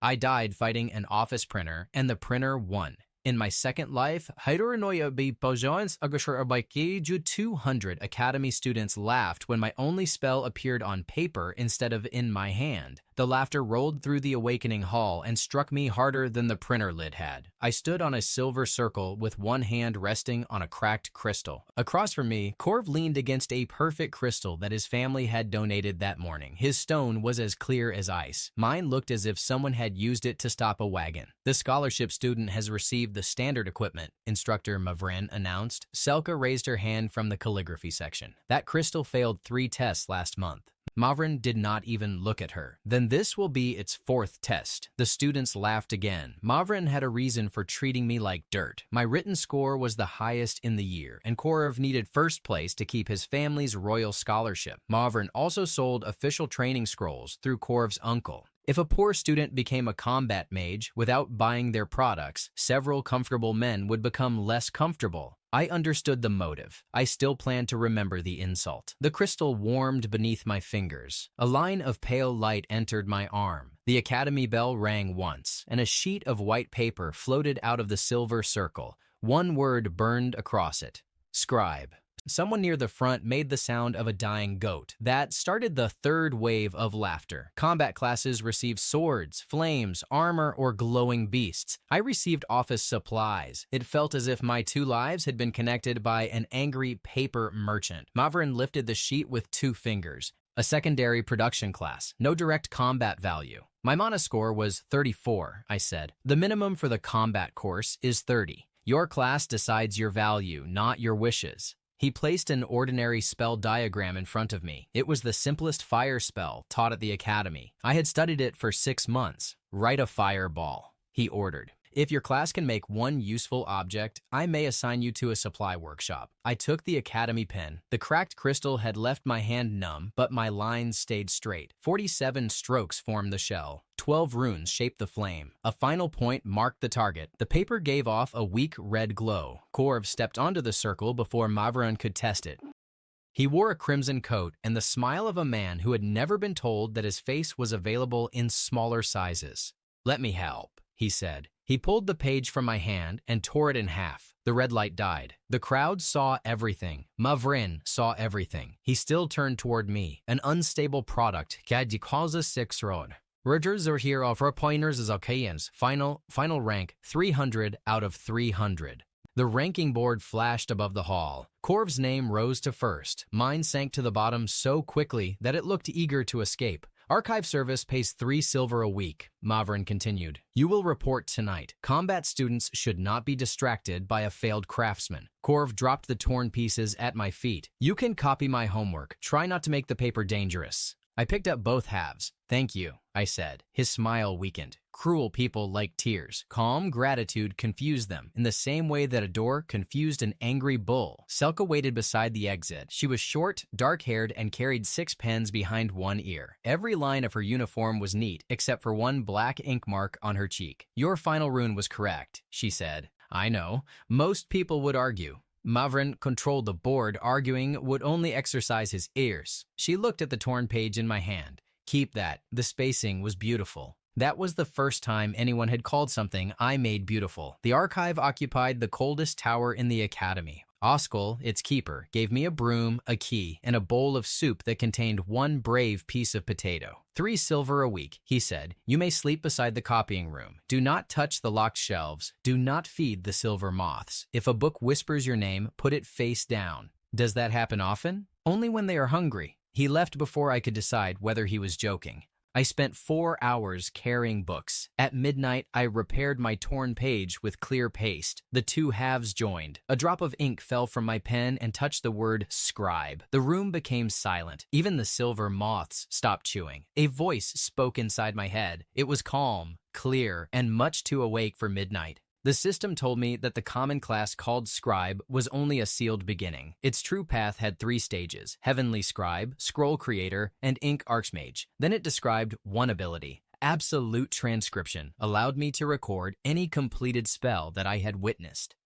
I died fighting an office printer, and the printer won. In my second life, 200 Academy students laughed when my only spell appeared on paper instead of in my hand. The laughter rolled through the awakening hall and struck me harder than the printer lid had. I stood on a silver circle with one hand resting on a cracked crystal. Across from me, Corv leaned against a perfect crystal that his family had donated that morning. His stone was as clear as ice. Mine looked as if someone had used it to stop a wagon. The scholarship student has received the standard equipment, Instructor Mavrin announced. Selka raised her hand from the calligraphy section. That crystal failed 3 tests last month. Mavrin did not even look at her. Then this will be its 4th test. The students laughed again. Mavrin had a reason for treating me like dirt. My written score was the highest in the year, and Korov needed first place to keep his family's royal scholarship. Mavrin also sold official training scrolls through Korov's uncle. If a poor student became a combat mage without buying their products, several comfortable men would become less comfortable. I understood the motive. I still planned to remember the insult. The crystal warmed beneath my fingers. A line of pale light entered my arm. The academy bell rang once, and a sheet of white paper floated out of the silver circle. One word burned across it: Scribe. Someone near the front made the sound of a dying goat. That started the 3rd wave of laughter. Combat classes received swords, flames, armor, or glowing beasts. I received office supplies. It felt as if my 2 lives had been connected by an angry paper merchant. Mavrin lifted the sheet with 2 fingers. A secondary production class. No direct combat value. My mana score was 34, I said. The minimum for the combat course is 30. Your class decides your value, not your wishes. He placed an ordinary spell diagram in front of me. It was the simplest fire spell taught at the academy. I had studied it for 6 months. Write a fireball, he ordered. If your class can make 1 useful object, I may assign you to a supply workshop. I took the academy pen. The cracked crystal had left my hand numb, but my lines stayed straight. 47 strokes formed the shell. 12 runes shaped the flame. A final point marked the target. The paper gave off a weak red glow. Korv stepped onto the circle before Mavrin could test it. He wore a crimson coat and the smile of a man who had never been told that his face was available in smaller sizes. "Let me help," he said. He pulled the page from my hand and tore it in half. The red light died. The crowd saw everything. Mavrin saw everything. He still turned toward me. An unstable product. Rogers are here for pointers as Alcaeans. Final rank, 300 out of 300. The ranking board flashed above the hall. Korv's name rose to first. Mine sank to the bottom so quickly that it looked eager to escape. Archive service pays 3 silver a week, Mavrin continued. You will report tonight. Combat students should not be distracted by a failed craftsman. Korv dropped the torn pieces at my feet. You can copy my homework. Try not to make the paper dangerous. I picked up both halves. Thank you, I said. His smile weakened. Cruel people like tears. Calm gratitude confused them, in the same way that a door confused an angry bull. Selka waited beside the exit. She was short, dark-haired, and carried 6 pens behind one ear. Every line of her uniform was neat, except for one black ink mark on her cheek. Your final rune was correct, she said. I know. Most people would argue. Mavrin controlled the board, arguing would only exercise his ears. She looked at the torn page in my hand. Keep that. The spacing was beautiful. That was the first time anyone had called something I made beautiful. The archive occupied the coldest tower in the academy. Oskal, its keeper, gave me a broom, a key, and a bowl of soup that contained 1 brave piece of potato. 3 silver a week, he said. You may sleep beside the copying room. Do not touch the locked shelves. Do not feed the silver moths. If a book whispers your name, put it face down. Does that happen often? Only when they are hungry. He left before I could decide whether he was joking. I spent 4 hours carrying books. At midnight, I repaired my torn page with clear paste. The 2 halves joined. A drop of ink fell from my pen and touched the word scribe. The room became silent. Even the silver moths stopped chewing. A voice spoke inside my head. It was calm, clear, and much too awake for midnight. The system told me that the common class called Scribe was only a sealed beginning. Its true path had 3 stages: Heavenly Scribe, Scroll Creator, and Ink Archmage. Then it described one ability. Absolute Transcription allowed me to record any completed spell that I had witnessed.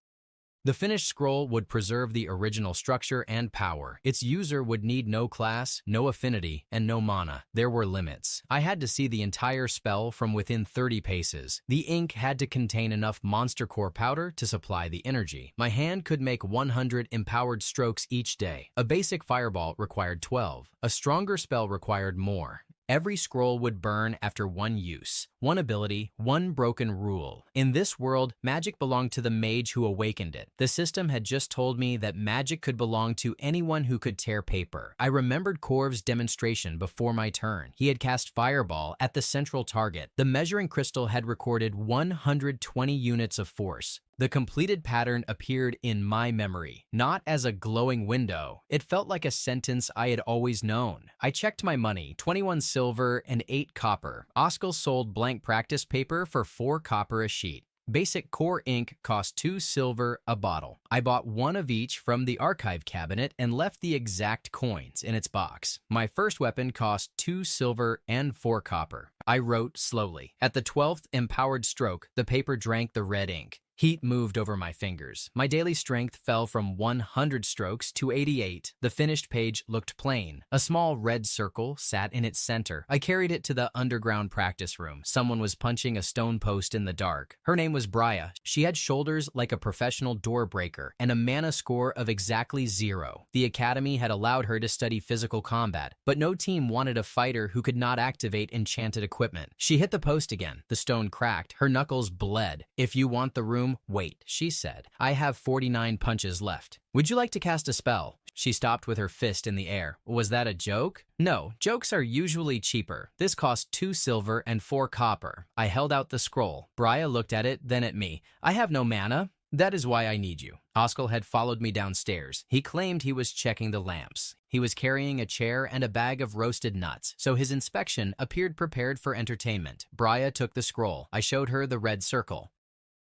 The finished scroll would preserve the original structure and power. Its user would need no class, no affinity, and no mana. There were limits. I had to see the entire spell from within 30 paces. The ink had to contain enough monster core powder to supply the energy. My hand could make 100 empowered strokes each day. A basic fireball required 12. A stronger spell required more. Every scroll would burn after one use. One ability, one broken rule. In this world, magic belonged to the mage who awakened it. The system had just told me that magic could belong to anyone who could tear paper. I remembered Corv's demonstration before my turn. He had cast Fireball at the central target. The measuring crystal had recorded 120 units of force. The completed pattern appeared in my memory, not as a glowing window. It felt like a sentence I had always known. I checked my money, 21 silver and 8 copper. Oskel sold blank practice paper for 4 copper a sheet. Basic core ink cost 2 silver a bottle. I bought one of each from the archive cabinet and left the exact coins in its box. My first weapon cost 2 silver and 4 copper. I wrote slowly. At the 12th empowered stroke, the paper drank the red ink. Heat moved over my fingers. My daily strength fell from 100 strokes to 88. The finished page looked plain. A small red circle sat in its center. I carried it to the underground practice room. Someone was punching a stone post in the dark. Her name was Brya. She had shoulders like a professional door breaker and a mana score of exactly 0. The academy had allowed her to study physical combat, but no team wanted a fighter who could not activate enchanted equipment. She hit the post again. The stone cracked. Her knuckles bled. "If you want the room, wait," she said. "I have 49 punches left. Would you like to cast a spell?" She stopped with her fist in the air. Was that a joke? No, jokes are usually cheaper. This cost 2 silver and 4 copper. I held out the scroll. Brya looked at it, then at me. "I have no mana. That is why I need you." Oskel had followed me downstairs. He claimed he was checking the lamps. He was carrying a chair and a bag of roasted nuts, so his inspection appeared prepared for entertainment. Brya took the scroll. I showed her the red circle.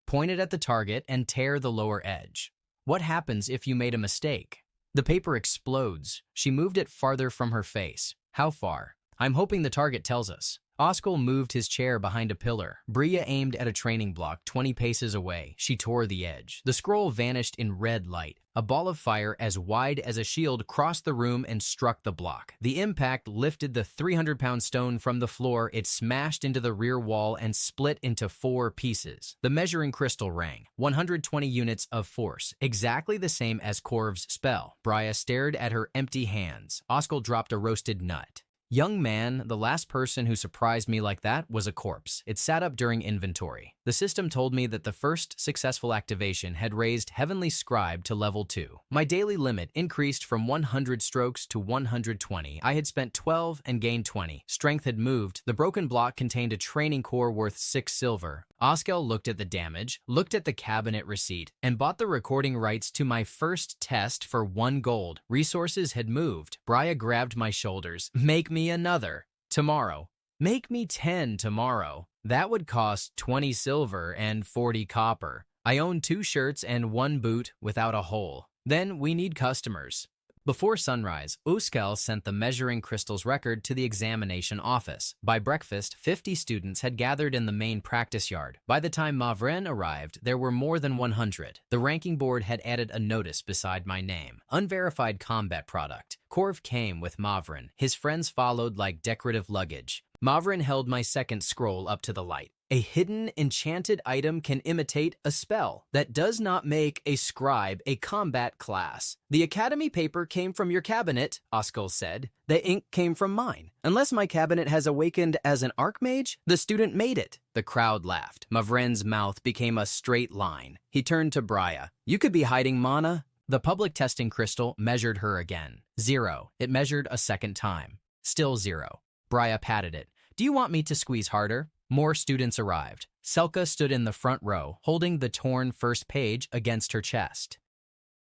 Point it at the target and tear the lower edge. What happens if you made a mistake? The paper explodes. She moved it farther from her face. How far? I'm hoping the target tells us. Oskel moved his chair behind a pillar. Brya aimed at a training block 20 paces away. She tore the edge. The scroll vanished in red light. A ball of fire as wide as a shield crossed the room and struck the block. The impact lifted the 300-pound stone from the floor. It smashed into the rear wall and split into 4 pieces. The measuring crystal rang. 120 units of force, exactly the same as Corv's spell. Brya stared at her empty hands. Oskel dropped a roasted nut. "Young man, the last person who surprised me like that was a corpse. It sat up during inventory. The system told me that the first successful activation had raised Heavenly Scribe to level 2. My daily limit increased from 100 strokes to 120. I had spent 12 and gained 20. Strength had moved. The broken block contained a training core worth 6 silver. Oskel looked at the damage, looked at the cabinet receipt, and bought the recording rights to my first test for 1 gold. Resources had moved. Brya grabbed my shoulders. "Make me another. Tomorrow. Make me 10 tomorrow. That would cost 20 silver and 40 copper. I own 2 shirts and 1 boot without a hole. Then we need customers." Before sunrise, Oskel sent the measuring crystals record to the examination office. By breakfast, 50 students had gathered in the main practice yard. By the time Mavren arrived, there were more than 100. The ranking board had added a notice beside my name. Unverified combat product. Corv came with Mavren. His friends followed like decorative luggage. Mavren held my second scroll up to the light. "A hidden enchanted item can imitate a spell. That does not make a scribe a combat class. The academy paper came from your cabinet," Oskel said. "The ink came from mine. Unless my cabinet has awakened as an archmage, the student made it." The crowd laughed. Mavren's mouth became a straight line. He turned to Brya. "You could be hiding mana." The public testing crystal measured her again. 0. It measured a second time. Still 0. Brya patted it. "Do you want me to squeeze harder?" More students arrived. Selka stood in the front row, holding the torn first page against her chest.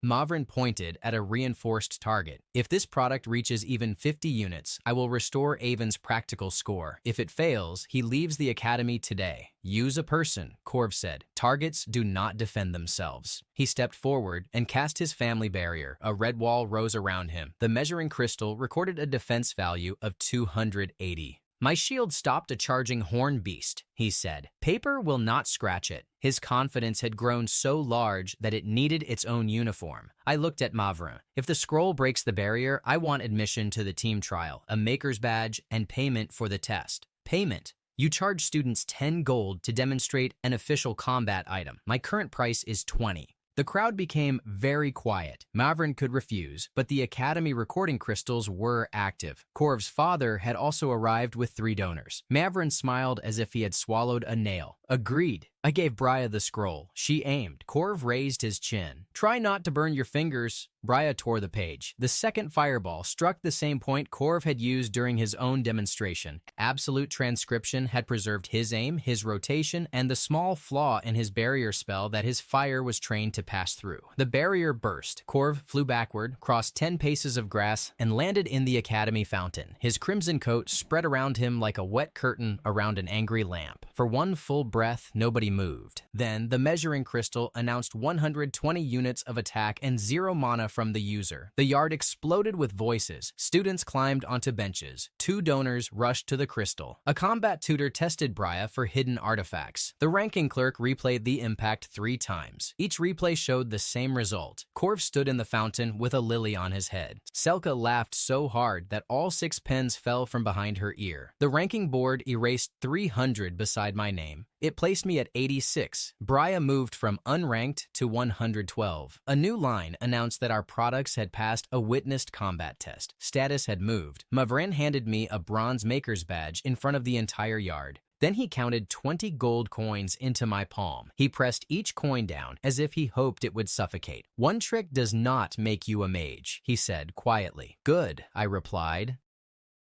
Mavren pointed at a reinforced target. "If this product reaches even 50 units, I will restore Avon's practical score. If it fails, he leaves the academy today." "Use a person," Corv said. "Targets do not defend themselves." He stepped forward and cast his family barrier. A red wall rose around him. The measuring crystal recorded a defense value of 280. My shield stopped a charging horn beast, he said. Paper will not scratch it. His confidence had grown so large that it needed its own uniform. I looked at Mavrin. If the scroll breaks the barrier, I want admission to the team trial, a maker's badge, and payment for the test. Payment. You charge students 10 gold to demonstrate an official combat item. My current price is 20. The crowd became very quiet. Mavrin could refuse, but the Academy recording crystals were active. Korv's father had also arrived with 3 donors. Mavrin smiled as if he had swallowed a nail. Agreed. I gave Brya the scroll. She aimed. Korv raised his chin. Try not to burn your fingers. Brya tore the page. The second fireball struck the same point Korv had used during his own demonstration. Absolute transcription had preserved his aim, his rotation, and the small flaw in his barrier spell that his fire was trained to pass through. The barrier burst. Korv flew backward, crossed 10 paces of grass, and landed in the Academy fountain. His crimson coat spread around him like a wet curtain around an angry lamp. For one full breath, nobody moved. Then, the measuring crystal announced 120 units of attack and 0 mana from the user. The yard exploded with voices. Students climbed onto benches. 2 donors rushed to the crystal. A combat tutor tested Brya for hidden artifacts. The ranking clerk replayed the impact 3 times. Each replay showed the same result. Korv stood in the fountain with a lily on his head. Selka laughed so hard that all 6 pens fell from behind her ear. The ranking board erased 300 beside my name. It placed me at 86. Brya moved from unranked to 112. A new line announced that our products had passed a witnessed combat test. Status had moved. Mavrin handed me a bronze maker's badge in front of the entire yard. Then he counted 20 gold coins into my palm. He pressed each coin down as if he hoped it would suffocate. One trick does not make you a mage, he said quietly. Good, I replied.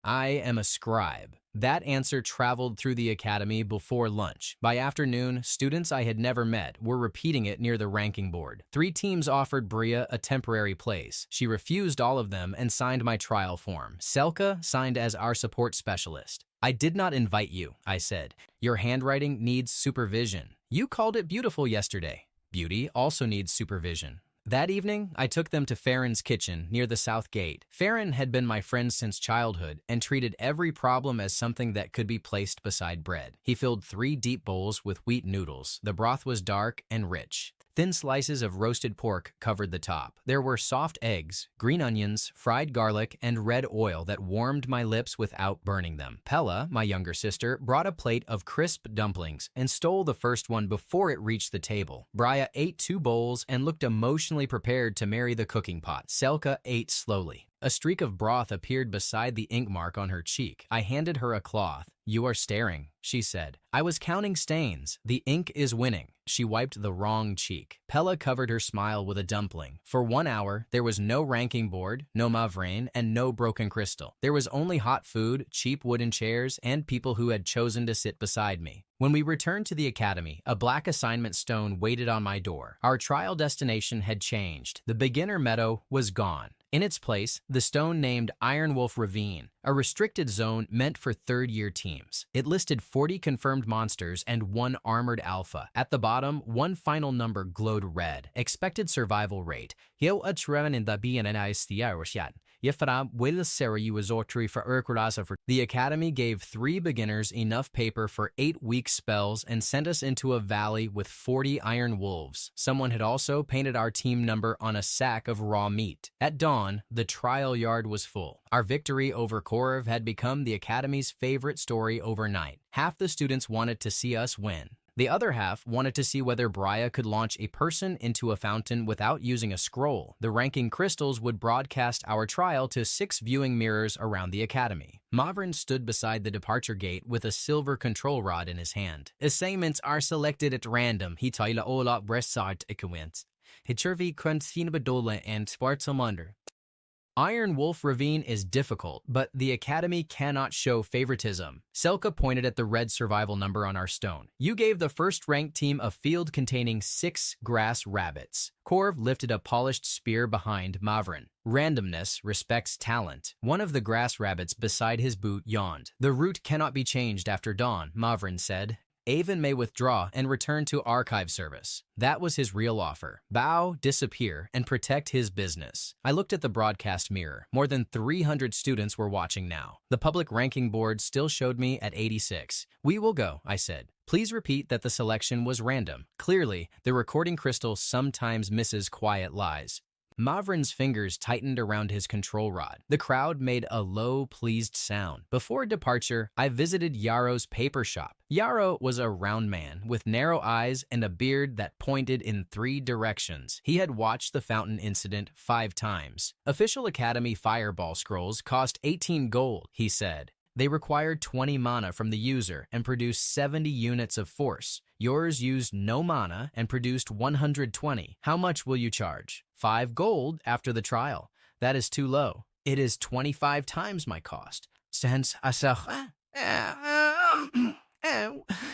I am a scribe. That answer traveled through the academy before lunch. By afternoon, students I had never met were repeating it near the ranking board. 3 teams offered Brya a temporary place. She refused all of them and signed my trial form. Selka signed as our support specialist. I did not invite you, I said. Your handwriting needs supervision. You called it beautiful yesterday. Beauty also needs supervision. That evening, I took them to Farron's kitchen near the south gate. Farron had been my friend since childhood and treated every problem as something that could be placed beside bread. He filled 3 deep bowls with wheat noodles. The broth was dark and rich. Thin slices of roasted pork covered the top. There were soft eggs, green onions, fried garlic, and red oil that warmed my lips without burning them. Pella, my younger sister, brought a plate of crisp dumplings and stole the first one before it reached the table. Brya ate 2 bowls and looked emotionally prepared to marry the cooking pot. Selka ate slowly. A streak of broth appeared beside the ink mark on her cheek. I handed her a cloth. You are staring, she said. I was counting stains. The ink is winning. She wiped the wrong cheek. Pella covered her smile with a dumpling. For 1 hour, there was no ranking board, no Mavrain, and no broken crystal. There was only hot food, cheap wooden chairs, and people who had chosen to sit beside me. When we returned to the academy, a black assignment stone waited on my door. Our trial destination had changed. The beginner meadow was gone. In its place, the stone named Iron Wolf Ravine, a restricted zone meant for 3rd-year teams. It listed 40 confirmed monsters and 1 armored alpha. At the bottom, 1 final number glowed red. Expected survival rate. The academy gave 3 beginners enough paper for 8-week spells and sent us into a valley with 40 iron wolves. Someone had also painted our team number on a sack of raw meat. At dawn, the trial yard was full. Our victory over Korv had become the academy's favorite story overnight. Half the students wanted to see us win. The other half wanted to see whether Brya could launch a person into a fountain without using a scroll. The ranking crystals would broadcast our trial to 6 viewing mirrors around the academy. Mavrin stood beside the departure gate with a silver control rod in his hand. Assignments are selected at random. Hitila Ola Bressart Ekewent. Hitchervi Kunstinabadola and Spartsamunder. Iron Wolf Ravine is difficult, but the Academy cannot show favoritism. Selka pointed at the red survival number on our stone. You gave the first-ranked team a field containing 6 grass rabbits. Korv lifted a polished spear behind Mavrin. Randomness respects talent. One of the grass rabbits beside his boot yawned. The route cannot be changed after dawn, Mavrin said. Avon may withdraw and return to archive service. That was his real offer. Bow, disappear, and protect his business. I looked at the broadcast mirror. More than 300 students were watching now. The public ranking board still showed me at 86. We will go, I said. Please repeat that the selection was random. Clearly, the recording crystal sometimes misses quiet lies. Mavrin's fingers tightened around his control rod. The crowd made a low, pleased sound. Before departure, I visited Yarrow's paper shop. Yarrow was a round man with narrow eyes and a beard that pointed in 3 directions. He had watched the fountain incident 5 times. Official Academy fireball scrolls cost 18 gold, he said. They required 20 mana from the user and produced 70 units of force. Yours used no mana and produced 120. How much will you charge? 5 gold after the trial. That is too low. It is 25 times my cost. Since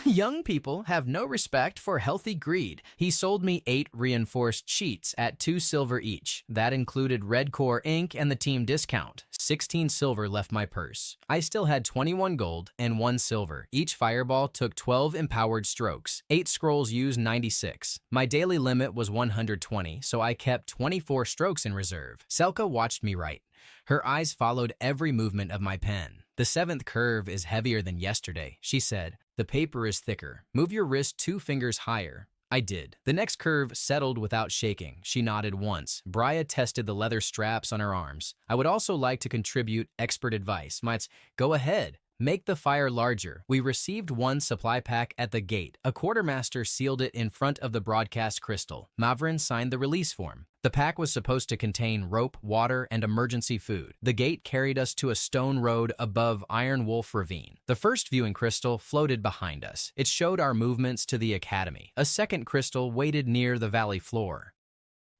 young people have no respect for healthy greed. He sold me 8 reinforced sheets at 2 silver each. That included red core ink and the team discount. 16 silver left my purse. I still had 21 gold and 1 silver. Each fireball took 12 empowered strokes. 8 scrolls used 96. My daily limit was 120, so I kept 24 strokes in reserve. Selka watched me write. Her eyes followed every movement of my pen. The 7th curve is heavier than yesterday, she said. The paper is thicker. Move your wrist 2 fingers higher. I did. The next curve settled without shaking. She nodded once. Brya tested the leather straps on her arms. I would also like to contribute expert advice. Might go ahead. Make the fire larger. We received 1 supply pack at the gate. A quartermaster sealed it in front of the broadcast crystal. Mavrin signed the release form. The pack was supposed to contain rope, water, and emergency food. The gate carried us to a stone road above Iron Wolf Ravine. The first viewing crystal floated behind us. It showed our movements to the academy. A second crystal waited near the valley floor.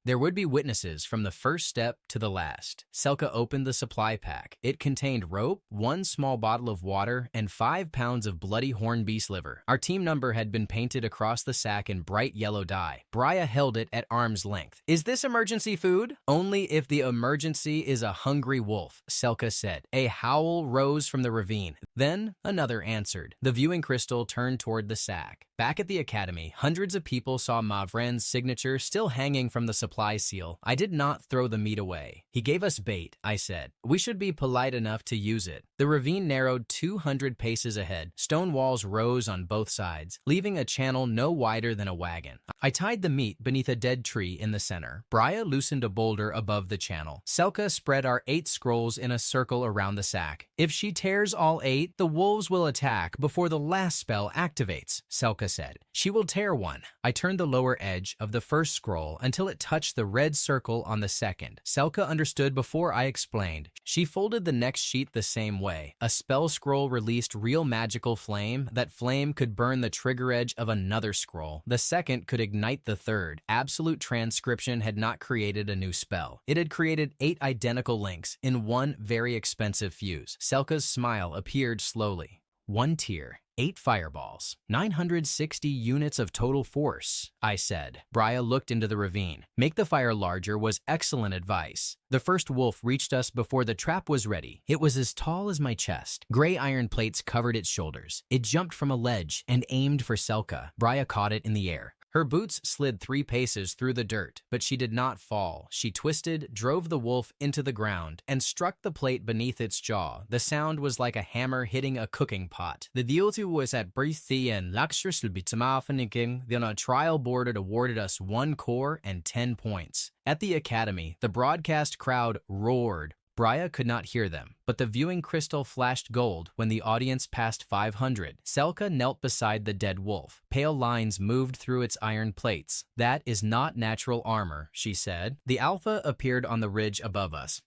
There would be witnesses from the first step to the last. Selka opened the supply pack. It contained rope, 1 small bottle of water, and 5 pounds of bloody horned beast liver. Our team number had been painted across the sack in bright yellow dye. Brya held it at arm's length. Is this emergency food? Only if the emergency is a hungry wolf, Selka said. A howl rose from the ravine. Then another answered. The viewing crystal turned toward the sack. Back at the academy, hundreds of people saw Mavren's signature still hanging from the supply seal. I did not throw the meat away. He gave us bait, I said. We should be polite enough to use it. The ravine narrowed 200 paces ahead. Stone walls rose on both sides, leaving a channel no wider than a wagon. I tied the meat beneath a dead tree in the center. Brya loosened a boulder above the channel. Selka spread our 8 scrolls in a circle around the sack. If she tears all 8, the wolves will attack before the last spell activates, Selka said. She will tear one. I turned the lower edge of the first scroll until it touched the red circle on the second. Selka understood before I explained. She folded the next sheet the same way. A spell scroll released real magical flame. That flame could burn the trigger edge of another scroll. The second could ignite the third. Absolute transcription had not created a new spell. It had created 8 identical links in 1 very expensive fuse. Selka's smile appeared slowly. 1 tier. 8 fireballs, 960 units of total force, I said. Brya looked into the ravine. Make the fire larger was excellent advice. The first wolf reached us before the trap was ready. It was as tall as my chest. Gray iron plates covered its shoulders. It jumped from a ledge and aimed for Selka. Brya caught it in the air. Her boots slid 3 paces through the dirt, but she did not fall. She twisted, drove the wolf into the ground, and struck the plate beneath its jaw. The sound was like a hammer hitting a cooking pot. The duty was at Brithi and Lakshurslbitsamafaniking. Then a trial board had awarded us 1 core and 10 points. At the academy, the broadcast crowd roared. Brya could not hear them, but the viewing crystal flashed gold when the audience passed 500. Selka knelt beside the dead wolf. Pale lines moved through its iron plates. That is not natural armor, she said. The alpha appeared on the ridge above us.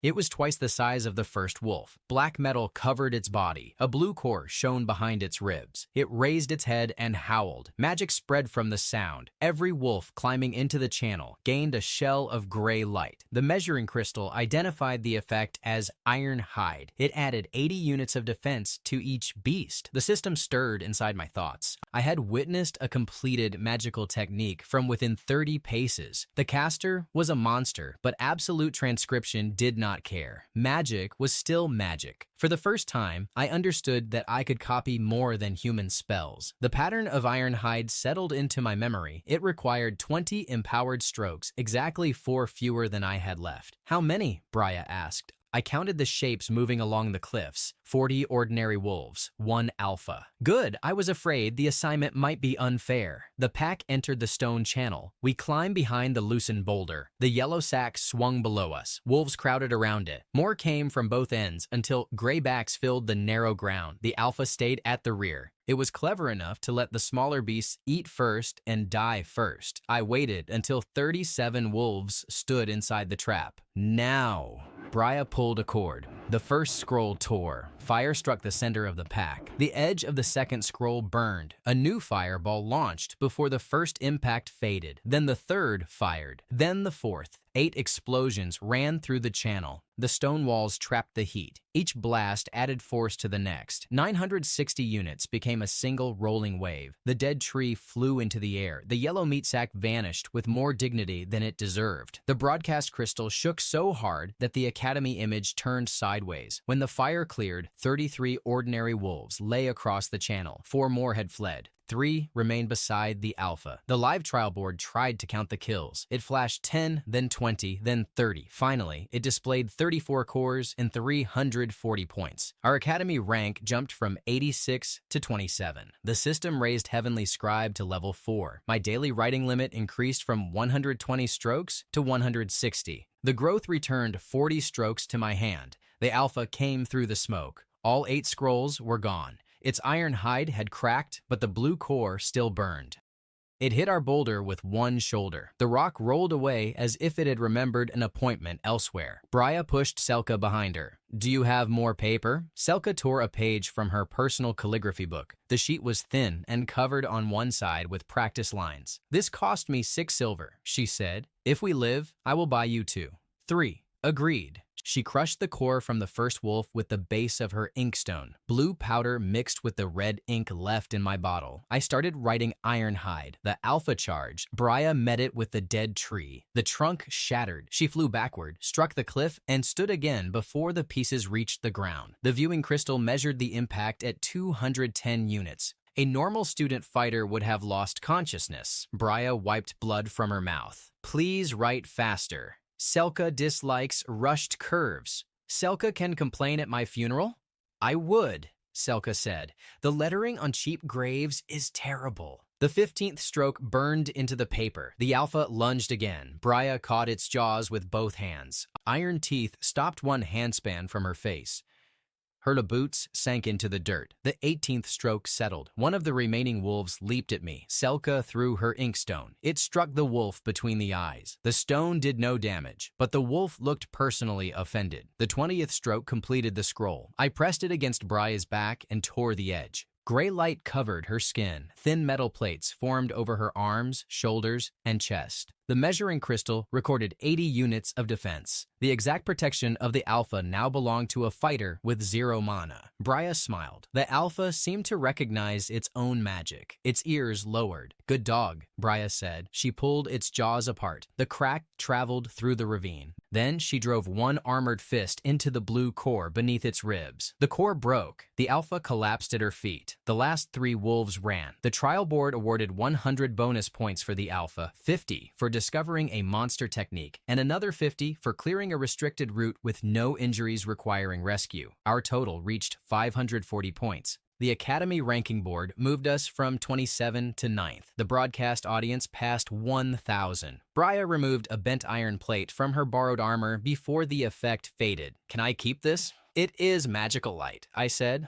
It was twice the size of the first wolf. Black metal covered its body. A blue core shone behind its ribs. It raised its head and howled. Magic spread from the sound. Every wolf climbing into the channel gained a shell of gray light. The measuring crystal identified the effect as iron hide. It added 80 units of defense to each beast. The system stirred inside my thoughts. I had witnessed a completed magical technique from within 30 paces. The caster was a monster, but absolute transcription did not not care. Magic was still magic. For the first time, I understood that I could copy more than human spells. The pattern of Ironhide settled into my memory. It required 20 empowered strokes, exactly 4 fewer than I had left. How many? Briah asked. I counted the shapes moving along the cliffs. 40 ordinary wolves, 1 alpha. Good, I was afraid the assignment might be unfair. The pack entered the stone channel. We climbed behind the loosened boulder. The yellow sack swung below us. Wolves crowded around it. More came from both ends until graybacks filled the narrow ground. The alpha stayed at the rear. It was clever enough to let the smaller beasts eat first and die first. I waited until 37 wolves stood inside the trap. Now, Briah pulled a cord. The first scroll tore. Fire struck the center of the pack. The edge of the second scroll burned. A new fireball launched before the first impact faded. Then the third fired. Then the fourth. 8 explosions ran through the channel. The stone walls trapped the heat. Each blast added force to the next. 960 units became a single rolling wave. The dead tree flew into the air. The yellow meat sack vanished with more dignity than it deserved. The broadcast crystal shook so hard that the Academy image turned sideways. When the fire cleared, 33 ordinary wolves lay across the channel. 4 more had fled. 3 remained beside the alpha. The live trial board tried to count the kills. It flashed 10, then 20, then 30. Finally, it displayed 34 cores and 340 points. Our Academy rank jumped from 86 to 27. The system raised Heavenly Scribe to level 4. My daily writing limit increased from 120 strokes to 160. The growth returned 40 strokes to my hand. The alpha came through the smoke. All 8 scrolls were gone. Its iron hide had cracked, but the blue core still burned. It hit our boulder with one shoulder. The rock rolled away as if it had remembered an appointment elsewhere. Briah pushed Selka behind her. Do you have more paper? Selka tore a page from her personal calligraphy book. The sheet was thin and covered on one side with practice lines. This cost me 6 silver, she said. If we live, I will buy you 2. 3. Agreed. She crushed the core from the first wolf with the base of her inkstone. Blue powder mixed with the red ink left in my bottle. I started writing Ironhide, the alpha charge. Briah met it with the dead tree. The trunk shattered. She flew backward, struck the cliff, and stood again before the pieces reached the ground. The viewing crystal measured the impact at 210 units. A normal student fighter would have lost consciousness. Briah wiped blood from her mouth. Please write faster. Selka dislikes rushed curves. Selka can complain at my funeral? I would, Selka said. The lettering on cheap graves is terrible. The 15th stroke burned into the paper. The alpha lunged again. Briah caught its jaws with both hands. Iron teeth stopped one handspan from her face. Her boots sank into the dirt. The 18th stroke settled. One of the remaining wolves leaped at me. Selka threw her inkstone. It struck the wolf between the eyes. The stone did no damage, but the wolf looked personally offended. The 20th stroke completed the scroll. I pressed it against Briah's back and tore the edge. Gray light covered her skin. Thin metal plates formed over her arms, shoulders, and chest. The measuring crystal recorded 80 units of defense. The exact protection of the alpha now belonged to a fighter with 0 mana. Briah smiled. The alpha seemed to recognize its own magic. Its ears lowered. Good dog, Briah said. She pulled its jaws apart. The crack traveled through the ravine. Then she drove one armored fist into the blue core beneath its ribs. The core broke. The alpha collapsed at her feet. The last 3 wolves ran. The trial board awarded 100 bonus points for the alpha, 50 for discovering a monster technique, and another 50 for clearing a restricted route with no injuries requiring rescue. Our total reached 540 points. The Academy ranking board moved us from 27 to 9th. The broadcast audience passed 1,000. Briah removed a bent iron plate from her borrowed armor before the effect faded. Can I keep this? It is magical light, I said.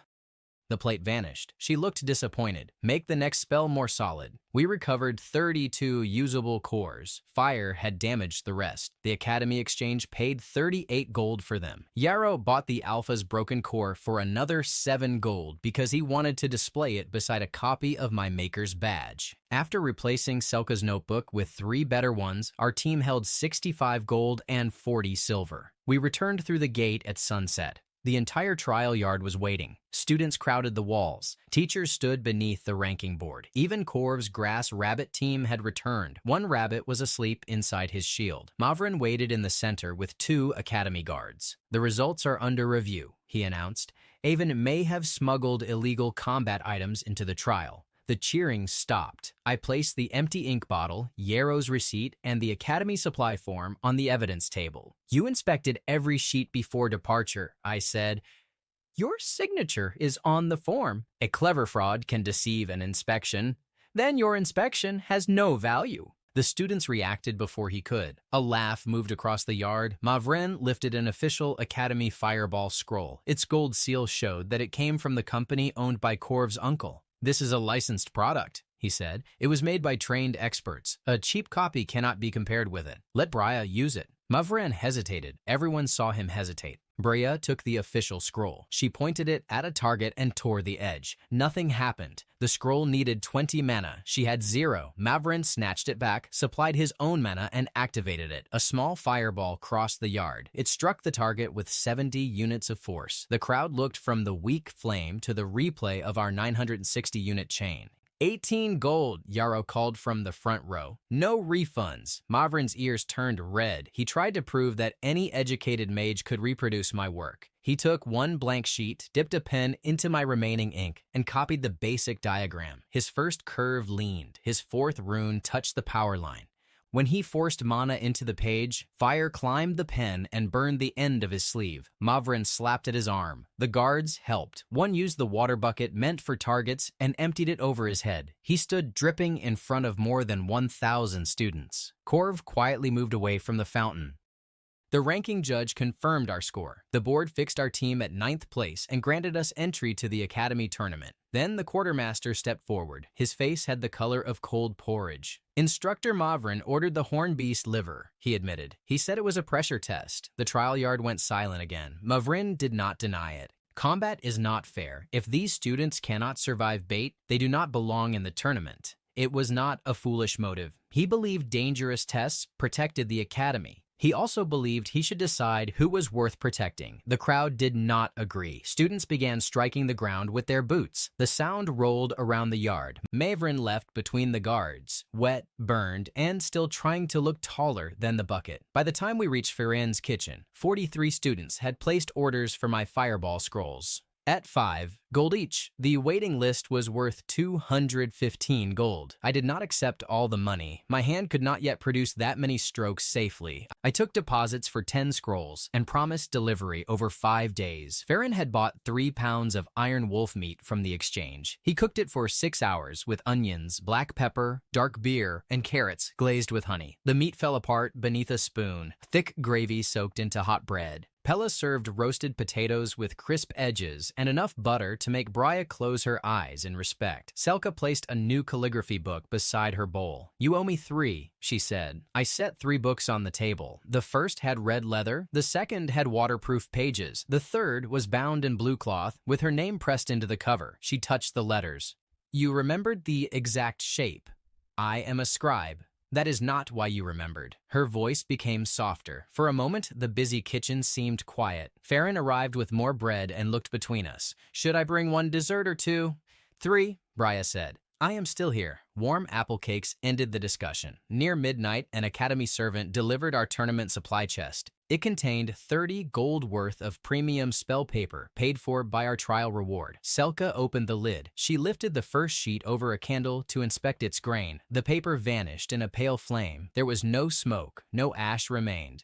The plate vanished. She looked disappointed. Make the next spell more solid. We recovered 32 usable cores. Fire had damaged the rest. The Academy Exchange paid 38 gold for them. Yarrow bought the Alpha's broken core for another 7 gold because he wanted to display it beside a copy of my maker's badge. After replacing Selka's notebook with 3 better ones, our team held 65 gold and 40 silver. We returned through the gate at sunset. The entire trial yard was waiting. Students crowded the walls. Teachers stood beneath the ranking board. Even Corv's grass rabbit team had returned. One rabbit was asleep inside his shield. Mavrin waited in the center with 2 academy guards. "The results are under review," he announced. "Avon may have smuggled illegal combat items into the trial." The cheering stopped. I placed the empty ink bottle, Yarrow's receipt, and the academy supply form on the evidence table. "You inspected every sheet before departure," I said. "Your signature is on the form." "A clever fraud can deceive an inspection." "Then your inspection has no value." The students reacted before he could. A laugh moved across the yard. Mavrin lifted an official Academy Fireball scroll. Its gold seal showed that it came from the company owned by Corv's uncle. "This is a licensed product," he said. "It was made by trained experts. A cheap copy cannot be compared with it. Let Bria use it." Mavrin hesitated. Everyone saw him hesitate. Bria took the official scroll. She pointed it at a target and tore the edge. Nothing happened. The scroll needed 20 mana. She had 0. Mavrin snatched it back, supplied his own mana, and activated it. A small fireball crossed the yard. It struck the target with 70 units of force. The crowd looked from the weak flame to the replay of our 960-unit chain. 18 gold, Yarrow called from the front row. "No refunds." Mavrin's ears turned red. He tried to prove that any educated mage could reproduce my work. He took 1 blank sheet, dipped a pen into my remaining ink, and copied the basic diagram. His first curve leaned. His 4th rune touched the power line. When he forced mana into the page, fire climbed the pen and burned the end of his sleeve. Mavrin slapped at his arm. The guards helped. One used the water bucket meant for targets and emptied it over his head. He stood dripping in front of more than 1,000 students. Corv quietly moved away from the fountain. The ranking judge confirmed our score. The board fixed our team at 9th place and granted us entry to the Academy tournament. Then the quartermaster stepped forward. His face had the color of cold porridge. "Instructor Mavrin ordered the horn beast liver," he admitted. "He said it was a pressure test." The trial yard went silent again. Mavrin did not deny it. "Combat is not fair. If these students cannot survive bait, they do not belong in the tournament." It was not a foolish motive. He believed dangerous tests protected the Academy. He also believed he should decide who was worth protecting. The crowd did not agree. Students began striking the ground with their boots. The sound rolled around the yard. Mavrin left between the guards, wet, burned, and still trying to look taller than the bucket. By the time we reached Ferran's kitchen, 43 students had placed orders for my fireball scrolls. At 5 gold each, the waiting list was worth 215 gold. I did not accept all the money. My hand could not yet produce that many strokes safely. I took deposits for 10 scrolls and promised delivery over 5 days. Ferran had bought 3 pounds of iron wolf meat from the exchange. He cooked it for 6 hours with onions, black pepper, dark beer, and carrots glazed with honey. The meat fell apart beneath a spoon, thick gravy soaked into hot bread. Pella served roasted potatoes with crisp edges and enough butter to make Bria close her eyes in respect. Selka placed a new calligraphy book beside her bowl. "You owe me 3, she said. I set 3 books on the table. The first had red leather, the second had waterproof pages, the third was bound in blue cloth with her name pressed into the cover. She touched the letters. "You remembered the exact shape. I am a scribe. That is not why you remembered." Her voice became softer. For a moment, the busy kitchen seemed quiet. Ferran arrived with more bread and looked between us. "Should I bring 1 dessert or 2? 3, Bria said. "I am still here." Warm apple cakes ended the discussion. Near midnight, an academy servant delivered our tournament supply chest. It contained 30 gold worth of premium spell paper, paid for by our trial reward. Selka opened the lid. She lifted the first sheet over a candle to inspect its grain. The paper vanished in a pale flame. There was no smoke, no ash remained.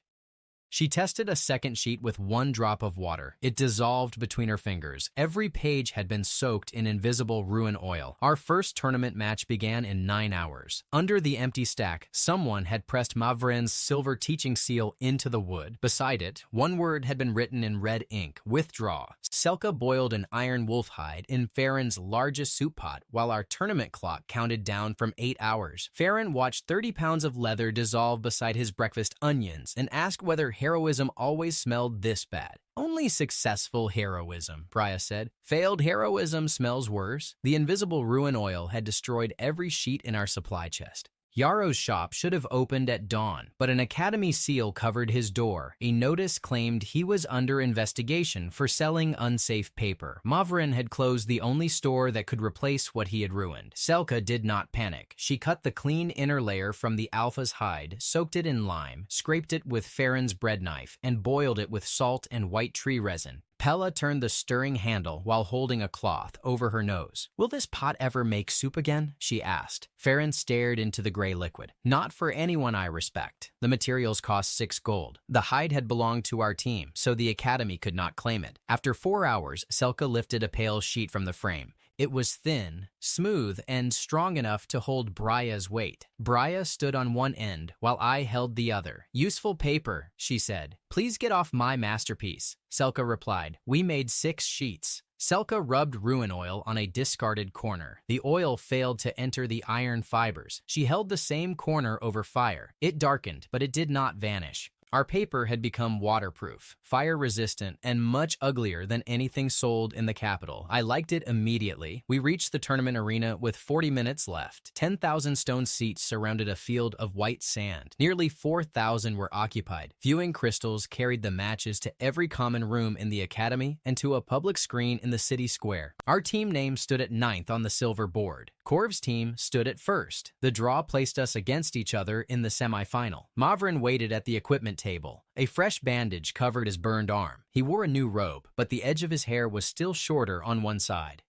She tested a second sheet with 1 drop of water. It dissolved between her fingers. Every page had been soaked in invisible ruin oil. Our first tournament match began in 9 hours. Under the empty stack, someone had pressed Mavrin's silver teaching seal into the wood. Beside it, 1 word had been written in red ink: withdraw. Selka boiled an iron wolf hide in Ferran's largest soup pot while our tournament clock counted down from 8 hours. Ferran watched 30 pounds of leather dissolve beside his breakfast onions and asked whether heroism always smelled this bad. "Only successful heroism," Bria said. "Failed heroism smells worse." The invisible ruin oil had destroyed every sheet in our supply chest. Yaro's shop should have opened at dawn, but an academy seal covered his door. A notice claimed he was under investigation for selling unsafe paper. Mavrin had closed the only store that could replace what he had ruined. Selka did not panic. She cut the clean inner layer from the alpha's hide, soaked it in lime, scraped it with Farron's bread knife, and boiled it with salt and white tree resin. Pella turned the stirring handle while holding a cloth over her nose. "Will this pot ever make soup again?" she asked. Farron stared into the gray liquid. "Not for anyone I respect. The materials cost 6 gold. The hide had belonged to our team, so the academy could not claim it." After 4 hours, Selka lifted a pale sheet from the frame. It was thin, smooth, and strong enough to hold Bria's weight. Bria stood on one end, while I held the other. "Useful paper," she said. "Please get off my masterpiece." Selka replied. "We made 6 sheets." Selka rubbed ruin oil on a discarded corner. The oil failed to enter the iron fibers. She held the same corner over fire. It darkened, but it did not vanish. Our paper had become waterproof, fire-resistant, and much uglier than anything sold in the capital. I liked it immediately. We reached the tournament arena with 40 minutes left. 10,000 stone seats surrounded a field of white sand. Nearly 4,000 were occupied. Viewing crystals carried the matches to every common room in the academy and to a public screen in the city square. Our team name stood at 9th on the silver board. Korv's team stood at 1st. The draw placed us against each other in the semifinal. Mavrin waited at the equipment table. A fresh bandage covered his burned arm. He wore a new robe, but the edge of his hair was still shorter on one side.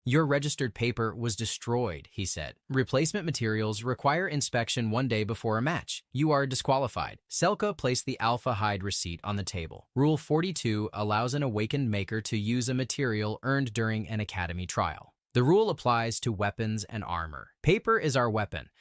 "Your registered paper was destroyed," he said. "Replacement materials require inspection 1 day before a match. You are disqualified." Selka placed the alpha hide receipt on the table. Rule 42 allows an awakened maker to use a material earned during an academy trial. The rule applies to weapons and armor. Paper is our weapon.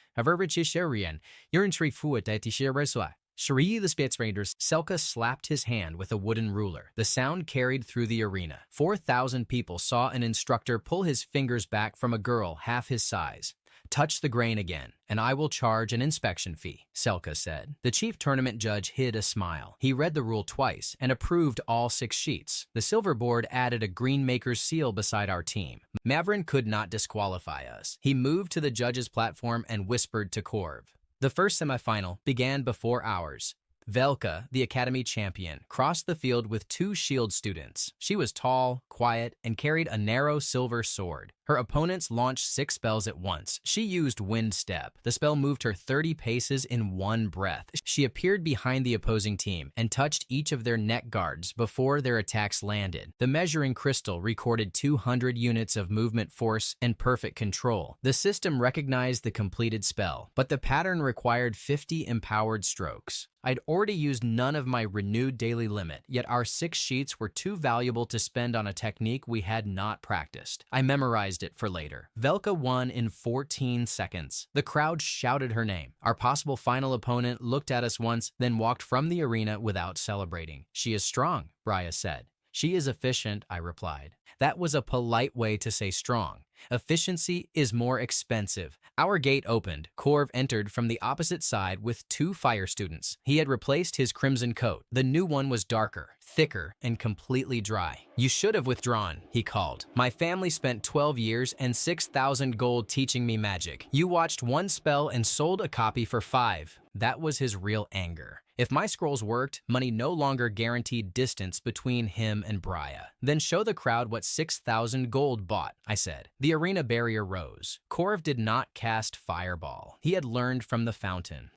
Shri the Spitz Raiders. Selka slapped his hand with a wooden ruler. The sound carried through the arena. 4,000 people saw an instructor pull his fingers back from a girl half his size. "Touch the grain again, and I will charge an inspection fee," Selka said. The chief tournament judge hid a smile. He read the rule twice and approved all 6 sheets. The silver board added a green maker's seal beside our team. Mavrin could not disqualify us. He moved to the judge's platform and whispered to Korv. The first semifinal began before ours. Velka, the academy champion, crossed the field with 2 shield students. She was tall, quiet, and carried a narrow silver sword. Her opponents launched 6 spells at once. She used Wind Step. The spell moved her 30 paces in one breath. She appeared behind the opposing team and touched each of their neck guards before their attacks landed. The measuring crystal recorded 200 units of movement force and perfect control. The system recognized the completed spell, but the pattern required 50 empowered strokes. I'd already used none of my renewed daily limit, yet our 6 sheets were too valuable to spend on a technique we had not practiced. I memorized it for later. Velka won in 14 seconds. The crowd shouted her name. Our possible final opponent looked at us once, then walked from the arena without celebrating. "She is strong," Bria said. "She is efficient," I replied. That was a polite way to say strong. Efficiency is more expensive. Our gate opened. Korv entered from the opposite side with 2 fire students. He had replaced his crimson coat. The new one was darker, thicker, and completely dry. "You should have withdrawn," he called. "My family spent 12 years and 6,000 gold teaching me magic. You watched 1 spell and sold a copy for 5. That was his real anger. If my scrolls worked, money no longer guaranteed distance between him and Bria. "Then show the crowd what 6,000 gold bought," I said. The arena barrier rose. Korv did not cast Fireball. He had learned from the fountain.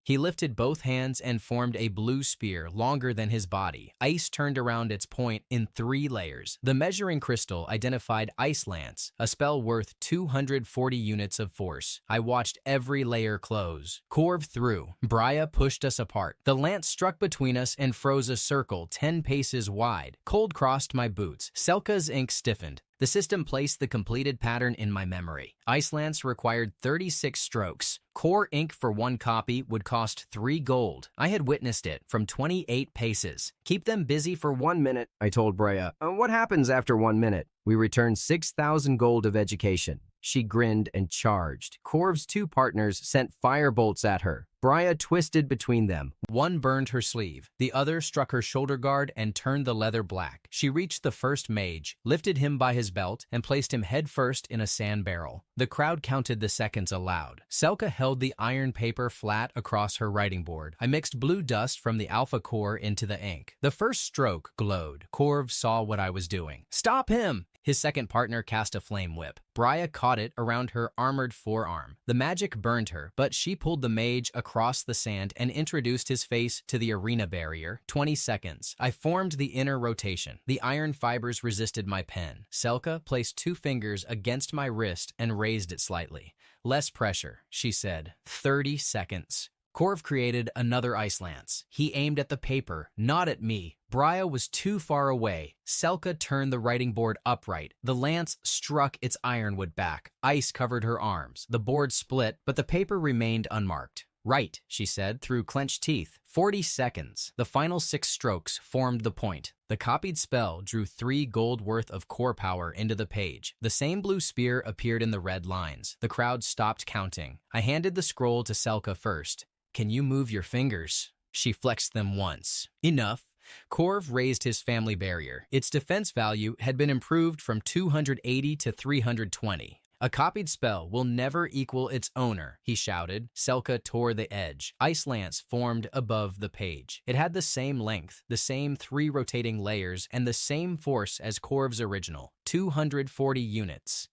He lifted both hands and formed a blue spear longer than his body. Ice turned around its point in 3 layers. The measuring crystal identified Ice Lance, a spell worth 240 units of force. I watched every layer close. Korv threw. Bria pushed us apart. The lance struck between us and froze a circle 10 paces wide. Cold crossed my boots. Selka's ink stiffened. The system placed the completed pattern in my memory. Ice Lance required 36 strokes. Core ink for 1 copy would cost 3 gold. I had witnessed it from 28 paces. "Keep them busy for 1 minute, I told Bria. "What happens after 1 minute? "We returned 6,000 gold of education." She grinned and charged. Korv's 2 partners sent fire bolts at her. Brya twisted between them. One burned her sleeve, the other struck her shoulder guard and turned the leather black. She reached the first mage, lifted him by his belt, and placed him headfirst in a sand barrel. The crowd counted the seconds aloud. Selka held the iron paper flat across her writing board. I mixed blue dust from the alpha core into the ink. The first stroke glowed. Corv saw what I was doing. "Stop him!" His second partner cast a flame whip. Brya caught it around her armored forearm. The magic burned her, but she pulled the mage across the sand and introduced his face to the arena barrier. 20 seconds. I formed the inner rotation. The iron fibers resisted my pen. Selka placed 2 fingers against my wrist and raised it slightly. "Less pressure," she said. 30 seconds. Corv created another ice lance. He aimed at the paper, not at me. Brya was too far away. Selka turned the writing board upright. The lance struck its ironwood back. Ice covered her arms. The board split, but the paper remained unmarked. "Right," she said through clenched teeth. 40 seconds. The final 6 strokes formed the point. The copied spell drew 3 gold worth of core power into the page. The same blue spear appeared in the red lines. The crowd stopped counting. I handed the scroll to Selka first. "Can you move your fingers?" She flexed them once. "Enough." Corv raised his family barrier. Its defense value had been improved from 280 to 320. "A copied spell will never equal its owner," he shouted. Selka tore the edge. Ice lance formed above the page. It had the same length, the same 3 rotating layers, and the same force as Corv's original, 240 units.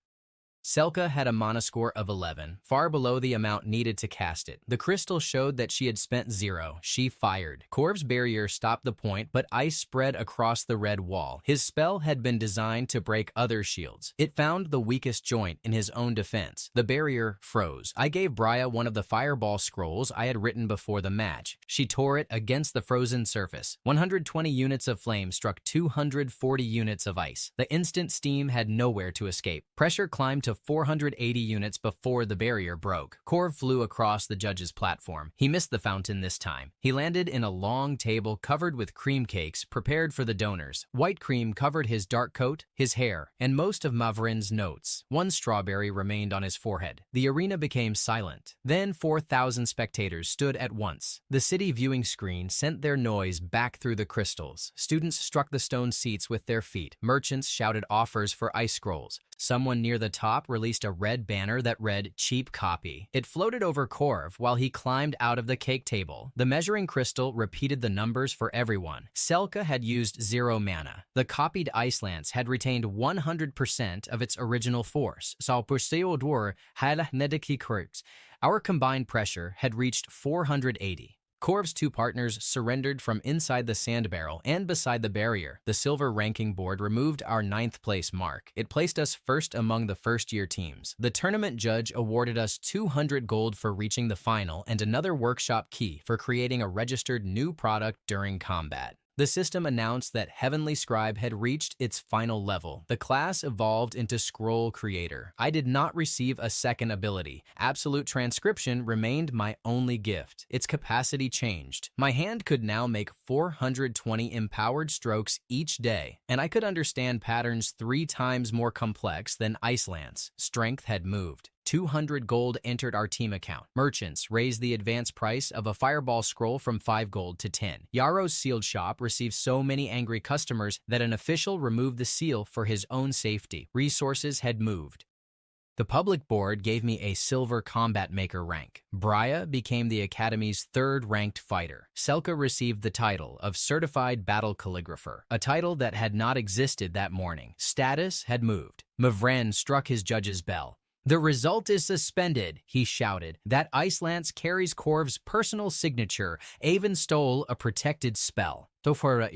Selka had a mana score of 11, far below the amount needed to cast it. The crystal showed that she had spent 0. She fired. Corv's barrier stopped the point, but ice spread across the red wall. His spell had been designed to break other shields. It found the weakest joint in his own defense. The barrier froze. I gave Brya one of the fireball scrolls I had written before the match. She tore it against the frozen surface. 120 units of flame struck 240 units of ice. The instant steam had nowhere to escape. Pressure climbed to 480 units before the barrier broke. Corv flew across the judge's platform. He missed the fountain this time. He landed in a long table covered with cream cakes prepared for the donors. White cream covered his dark coat, his hair, and most of Mavrin's notes. One strawberry remained on his forehead. The arena became silent. Then 4,000 spectators stood at once. The city viewing screen sent their noise back through the crystals. Students struck the stone seats with their feet. Merchants shouted offers for ice scrolls. Someone near the top released a red banner that read, "Cheap copy." It floated over Corv while he climbed out of the cake table. The measuring crystal repeated the numbers for everyone. Selka had used 0 mana. The copied ice lance had retained 100% of its original force. Our combined pressure had reached 480. Corv's 2 partners surrendered from inside the sand barrel and beside the barrier. The silver ranking board removed our 9th place mark. It placed us first among the first-year teams. The tournament judge awarded us 200 gold for reaching the final and another workshop key for creating a registered new product during combat. The system announced that Heavenly Scribe had reached its final level. The class evolved into Scroll Creator. I did not receive a second ability. Absolute Transcription remained my only gift. Its capacity changed. My hand could now make 420 empowered strokes each day, and I could understand patterns 3 times more complex than Ice Lance. Strength had moved. 200 gold entered our team account. Merchants raised the advance price of a fireball scroll from 5 gold to 10. Yaro's sealed shop received so many angry customers that an official removed the seal for his own safety. Resources had moved. The public board gave me a silver combat maker rank. Brya became the Academy's 3rd ranked fighter. Selka received the title of Certified Battle Calligrapher, a title that had not existed that morning. Status had moved. Mavren struck his judge's bell. "The result is suspended," he shouted. "That ice lance carries Corv's personal signature. Avon stole a protected spell." Corv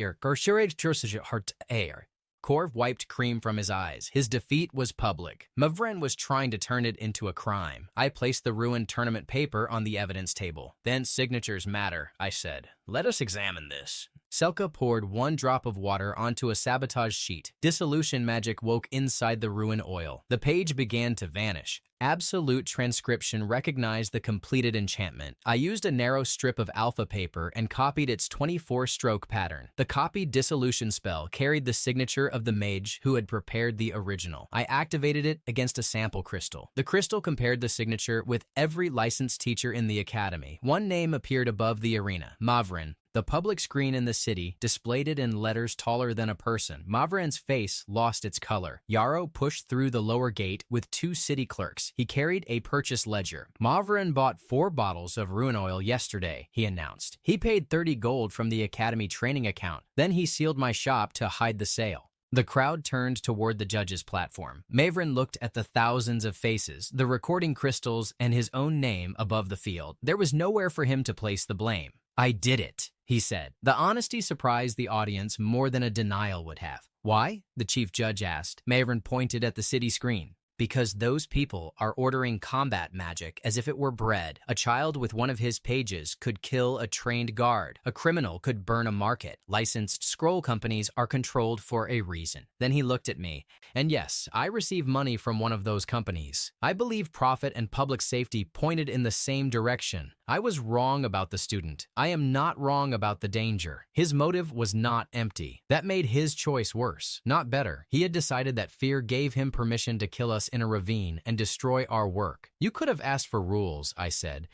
wiped cream from his eyes. His defeat was public. Mavren was trying to turn it into a crime. I placed the ruined tournament paper on the evidence table. "Then signatures matter," I said. "Let us examine this." Selka poured one drop of water onto a sabotage sheet. Dissolution magic woke inside the ruin oil. The page began to vanish. Absolute transcription recognized the completed enchantment. I used a narrow strip of alpha paper and copied its 24-stroke pattern. The copied dissolution spell carried the signature of the mage who had prepared the original. I activated it against a sample crystal. The crystal compared the signature with every licensed teacher in the academy. One name appeared above the arena: Mavrin. The public screen in the city displayed it in letters taller than a person. Mavrin's face lost its color. Yarrow pushed through the lower gate with 2 city clerks. He carried a purchase ledger. Mavrin bought 4 bottles of ruin oil yesterday, he announced. He paid 30 gold from the academy training account. Then he sealed my shop to hide the sale. The crowd turned toward the judge's platform. Mavrin looked at the thousands of faces, the recording crystals, and his own name above the field. There was nowhere for him to place the blame. "I did it," he said. The honesty surprised the audience more than a denial would have. "Why?" the chief judge asked. Mavrin pointed at the city screen. "Because those people are ordering combat magic as if it were bread. A child with one of his pages could kill a trained guard. A criminal could burn a market. Licensed scroll companies are controlled for a reason." Then he looked at me. "And yes, I receive money from one of those companies. I believe profit and public safety pointed in the same direction. I was wrong about the student. I am not wrong about the danger. His motive was not empty. That made his choice worse, not better. He had decided that fear gave him permission to kill us in a ravine and destroy our work. You could have asked for rules," I said.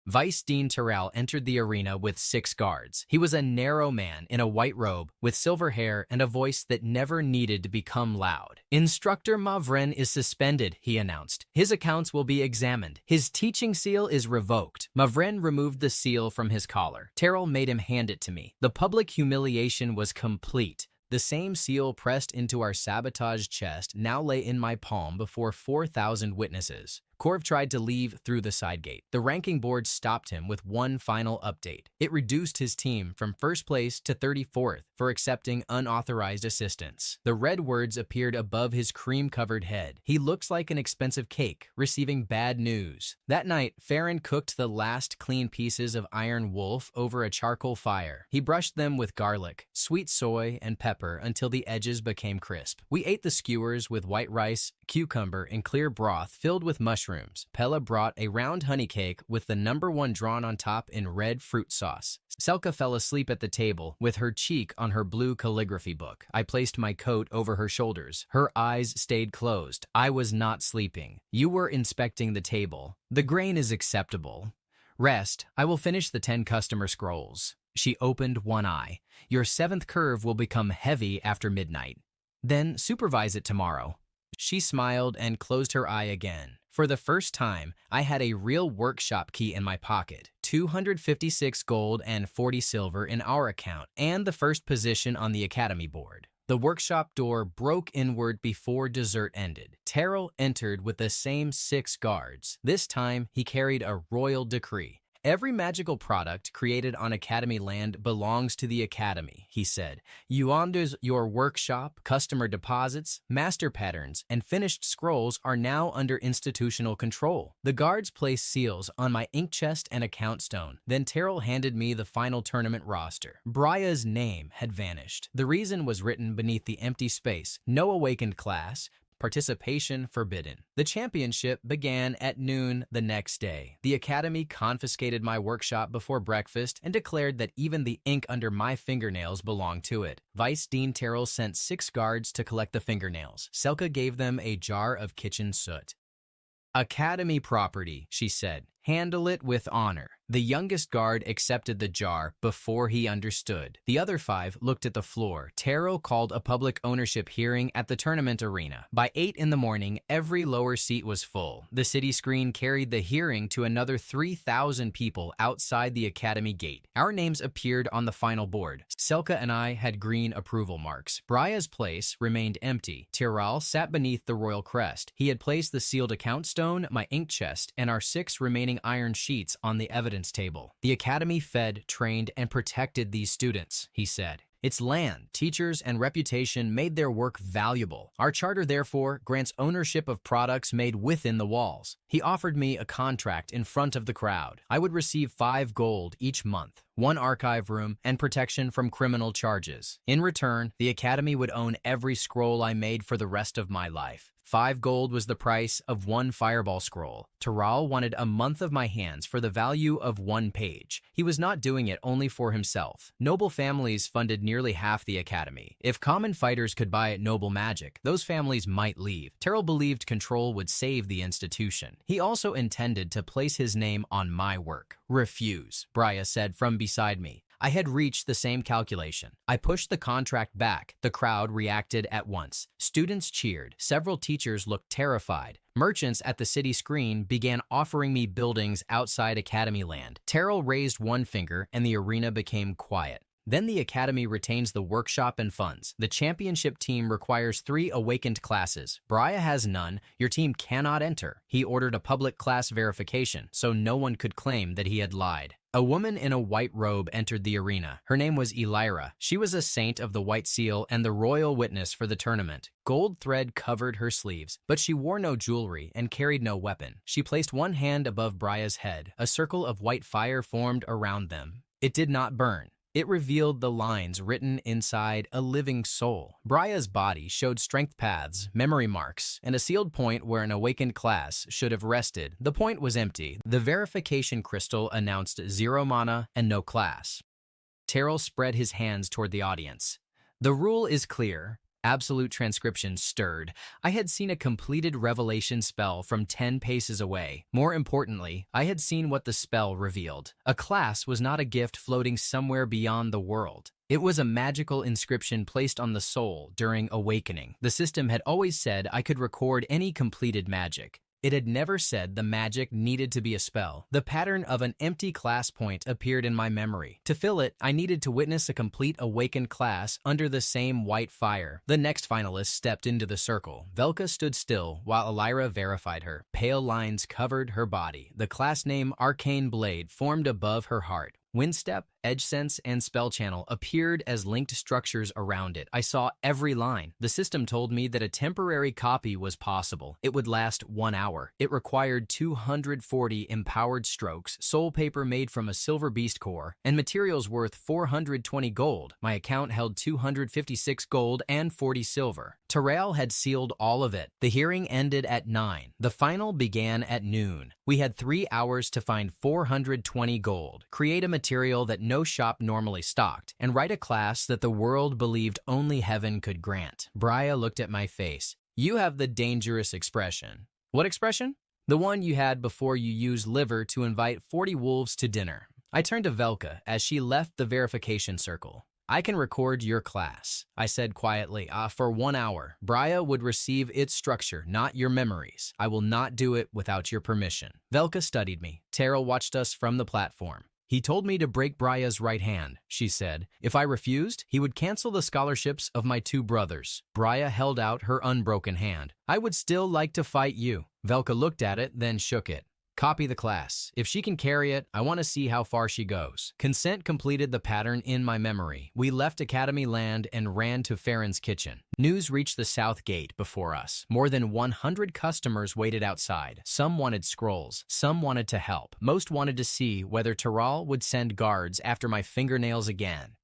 Vice Dean Terrell entered the arena with 6 guards. He was a narrow man in a white robe, with silver hair and a voice that never needed to become loud. "Instructor Mavrin is suspended," he announced. "His accounts will be examined. His teaching seal is revoked." Mavrin removed the seal from his collar. Terrell made him hand it to me. The public humiliation was complete. The same seal pressed into our sabotage chest now lay in my palm before 4,000 witnesses. Corv tried to leave through the side gate. The ranking board stopped him with one final update. It reduced his team from 1st place to 34th for accepting unauthorized assistance. The red words appeared above his cream-covered head. "He looks like an expensive cake, receiving bad news." That night, Farron cooked the last clean pieces of iron wolf over a charcoal fire. He brushed them with garlic, sweet soy, and pepper until the edges became crisp. We ate the skewers with white rice, cucumber, and clear broth filled with mushrooms. Pella brought a round honey cake with the number 1 drawn on top in red fruit sauce. Selka fell asleep at the table with her cheek on her blue calligraphy book. I placed my coat over her shoulders. Her eyes stayed closed. I was not sleeping. "You were inspecting the table. The grain is acceptable. Rest. I will finish the 10 customer scrolls." She opened one eye. "Your 7th curve will become heavy after midnight. Then supervise it tomorrow." She smiled and closed her eye again. For the first time, I had a real workshop key in my pocket, 256 gold and 40 silver in our account, and the first position on the academy board. The workshop door broke inward before dessert ended. Terrell entered with the same 6 guards. This time, he carried a royal decree. "Every magical product created on Academy land belongs to the Academy," he said. "Yuander's your workshop, customer deposits, master patterns, and finished scrolls are now under institutional control." The guards placed seals on my ink chest and account stone. Then Terrell handed me the final tournament roster. Bria's name had vanished. The reason was written beneath the empty space: "No awakened class. Participation forbidden." The championship began at noon the next day. The academy confiscated my workshop before breakfast and declared that even the ink under my fingernails belonged to it. Vice Dean Terrell sent 6 guards to collect the fingernails. Selka gave them a jar of kitchen soot. "Academy property," she said. "Handle it with honor." The youngest guard accepted the jar before he understood. The other 5 looked at the floor. Terrell called a public ownership hearing at the tournament arena. By 8 in the morning, every lower seat was full. The city screen carried the hearing to another 3,000 people outside the academy gate. Our names appeared on the final board. Selka and I had green approval marks. Bria's place remained empty. Terrell sat beneath the royal crest. He had placed the sealed account stone, my ink chest, and our 6 remaining iron sheets on the evidence table. "The academy fed, trained, and protected these students," he said. Its land, teachers, and reputation made their work valuable. Our charter, therefore, grants ownership of products made within the walls. He offered me a contract in front of the crowd. I would receive 5 gold each month, 1 archive room, and protection from criminal charges. In return, the Academy would own every scroll I made for the rest of my life. 5 gold was the price of 1 fireball scroll. Taral wanted a month of my hands for the value of 1 page. He was not doing it only for himself. Noble families funded nearly half the Academy. If common fighters could buy noble magic, those families might leave. Taral believed control would save the institution. He also intended to place his name on my work. "Refuse," Brya said from beside me. I had reached the same calculation. I pushed the contract back. The crowd reacted at once. Students cheered. Several teachers looked terrified. Merchants at the city screen began offering me buildings outside Academy land. Terrell raised one finger and the arena became quiet. Then the Academy retains the workshop and funds. The championship team requires 3 awakened classes. Brya has none. Your team cannot enter. He ordered a public class verification, so no one could claim that he had lied. A woman in a white robe entered the arena. Her name was Elira. She was a saint of the White Seal and the royal witness for the tournament. Gold thread covered her sleeves, but she wore no jewelry and carried no weapon. She placed one hand above Brya's head. A circle of white fire formed around them. It did not burn. It revealed the lines written inside a living soul. Brya's body showed strength paths, memory marks, and a sealed point where an awakened class should have rested. The point was empty. The verification crystal announced 0 mana and no class. Terrell spread his hands toward the audience. The rule is clear. Absolute transcription stirred. I had seen a completed revelation spell from 10 paces away. More importantly, I had seen what the spell revealed. A class was not a gift floating somewhere beyond the world. It was a magical inscription placed on the soul during awakening. The system had always said I could record any completed magic. It had never said the magic needed to be a spell. The pattern of an empty class point appeared in my memory. To fill it, I needed to witness a complete awakened class under the same white fire. The next finalist stepped into the circle. Velka stood still while Elira verified her. Pale lines covered her body. The class name Arcane Blade formed above her heart. Windstep, Edge Sense, and Spell Channel appeared as linked structures around it. I saw every line. The system told me that a temporary copy was possible. It would last 1 hour. It required 240 empowered strokes, soul paper made from a silver beast core, and materials worth 420 gold. My account held 256 gold and 40 silver. Terrell had sealed all of it. The hearing ended at 9. The final began at noon. We had 3 hours to find 420 gold, create a material that no shop normally stocked, and write a class that the world believed only heaven could grant. Brya looked at my face. "You have the dangerous expression." "What expression?" "The one you had before you used liver to invite 40 wolves to dinner." I turned to Velka as she left the verification circle. "I can record your class," I said quietly. For 1 hour. Brya would receive its structure, not your memories. I will not do it without your permission. Velka studied me. Terrell watched us from the platform. "He told me to break Brya's right hand," she said. "If I refused, he would cancel the scholarships of my 2 brothers. Brya held out her unbroken hand. "I would still like to fight you." Velka looked at it, then shook it. "Copy the class. If she can carry it, I want to see how far she goes." Consent completed the pattern in my memory. We left Academy land and ran to Farron's kitchen. News reached the south gate before us. More than 100 customers waited outside. Some wanted scrolls. Some wanted to help. Most wanted to see whether Taral would send guards after my fingernails again.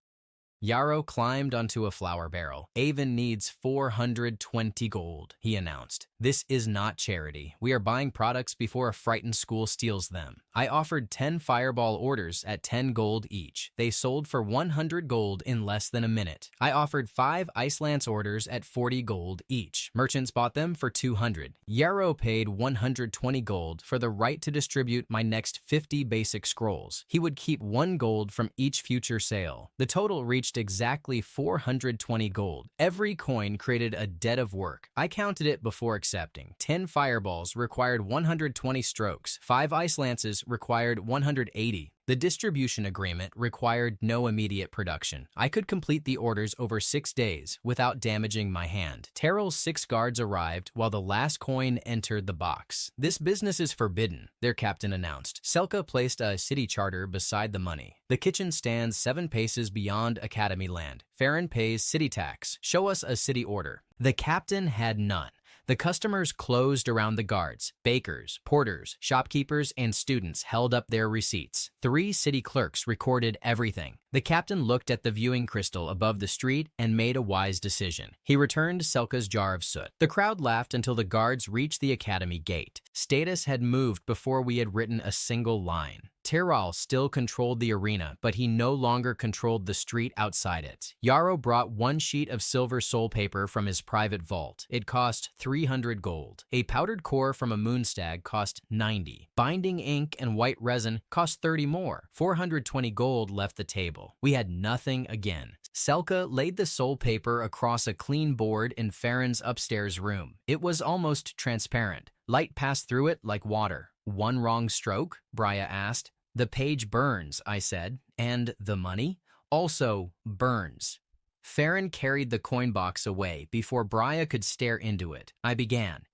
Yarrow climbed onto a flour barrel. "Avon needs 420 gold, he announced. "This is not charity. We are buying products before a frightened school steals them." I offered 10 fireball orders at 10 gold each. They sold for 100 gold in less than a minute. I offered 5 Ice Lance orders at 40 gold each. Merchants bought them for 200. Yarrow paid 120 gold for the right to distribute my next 50 basic scrolls. He would keep 1 gold from each future sale. The total reached exactly 420 gold. Every coin created a debt of work. I counted it before accepting. 10 fireballs required 120 strokes. 5 ice lances required 180. The distribution agreement required no immediate production. I could complete the orders over 6 days without damaging my hand. Terrell's 6 guards arrived while the last coin entered the box. "This business is forbidden," their captain announced. Selka placed a city charter beside the money. "The kitchen stands 7 paces beyond Academy land. Farron pays city tax. Show us a city order." The captain had none. The customers closed around the guards. Bakers, porters, shopkeepers, and students held up their receipts. 3 city clerks recorded everything. The captain looked at the viewing crystal above the street and made a wise decision. He returned Selka's jar of soot. The crowd laughed until the guards reached the academy gate. Status had moved before we had written a single line. Terral still controlled the arena, but he no longer controlled the street outside it. Yarrow brought 1 sheet of silver soul paper from his private vault. It cost 300 gold. A powdered core from a moonstag cost 90. Binding ink and white resin cost 30 more. 420 gold left the table. We had nothing again. Selka laid the soul paper across a clean board in Farron's upstairs room. It was almost transparent. Light passed through it like water. "One wrong stroke?" Briah asked. "The page burns," I said. "And the money?" "Also burns." Farron carried the coin box away before Briah could stare into it. I began.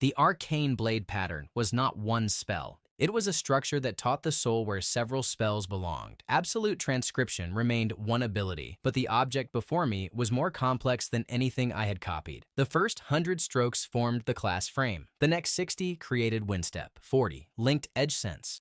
The arcane blade pattern was not one spell. It was a structure that taught the soul where several spells belonged. Absolute transcription remained one ability, but the object before me was more complex than anything I had copied. The first 100 strokes formed the class frame. The next 60 created windstep. 40 linked edge sense.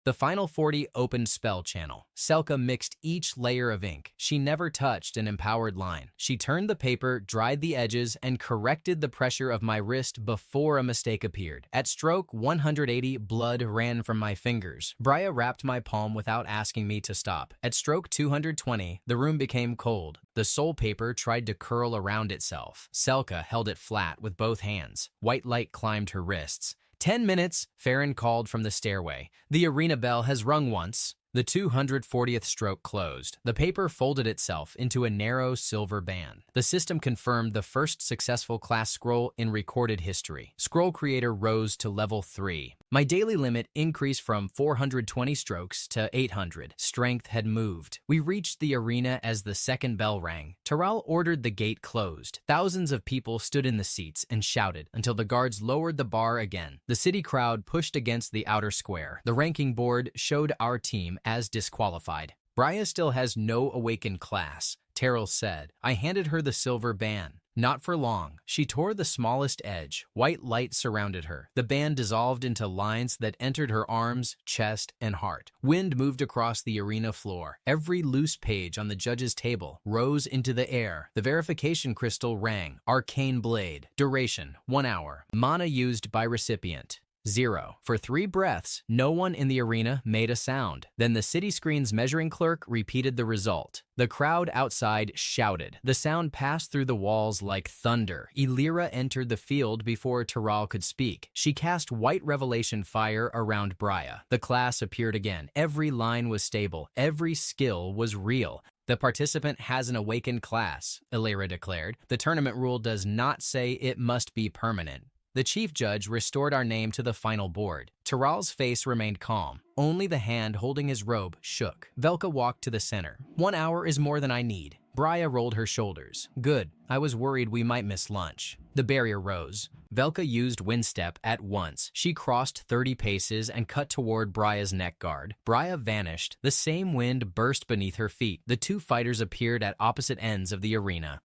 The final 40 opened spell channel. Selka mixed each layer of ink. She never touched an empowered line. She turned the paper, dried the edges, and corrected the pressure of my wrist before a mistake appeared. At stroke 180, blood ran from my fingers. Briah wrapped my palm without asking me to stop. At stroke 220, the room became cold. The soul paper tried to curl around itself. Selka held it flat with both hands. White light climbed her wrists. 10 minutes, Farron called from the stairway. "The arena bell has rung once." The 240th stroke closed. The paper folded itself into a narrow silver band. The system confirmed the first successful class scroll in recorded history. Scroll creator rose to level 3. My daily limit increased from 420 strokes to 800. Strength had moved. We reached the arena as the second bell rang. Terral ordered the gate closed. Thousands of people stood in the seats and shouted until the guards lowered the bar again. The city crowd pushed against the outer square. The ranking board showed our team as disqualified. "Briah still has no awakened class," Terrell said. I handed her the silver band. Not for long. She tore the smallest edge. White light surrounded her. The band dissolved into lines that entered her arms, chest, and heart. Wind moved across the arena floor. Every loose page on the judge's table rose into the air. The verification crystal rang. Arcane blade. Duration, 1 hour. Mana used by recipient, 0. For 3 breaths, no one in the arena made a sound. Then the city screen's measuring clerk repeated the result. The crowd outside shouted. The sound passed through the walls like thunder. Illyra entered the field before Terral could speak. She cast white revelation fire around Briah. The class appeared again. Every line was stable. Every skill was real. "The participant has an awakened class," Illyra declared. "The tournament rule does not say it must be permanent." The chief judge restored our name to the final board. Terral's face remained calm. Only the hand holding his robe shook. Velka walked to the center. 1 hour is more than I need. Briah rolled her shoulders. Good. I was worried we might miss lunch. The barrier rose. Velka used windstep at once. She crossed 30 paces and cut toward Briah's neck guard. Briah vanished. The same wind burst beneath her feet. The 2 fighters appeared at opposite ends of the arena.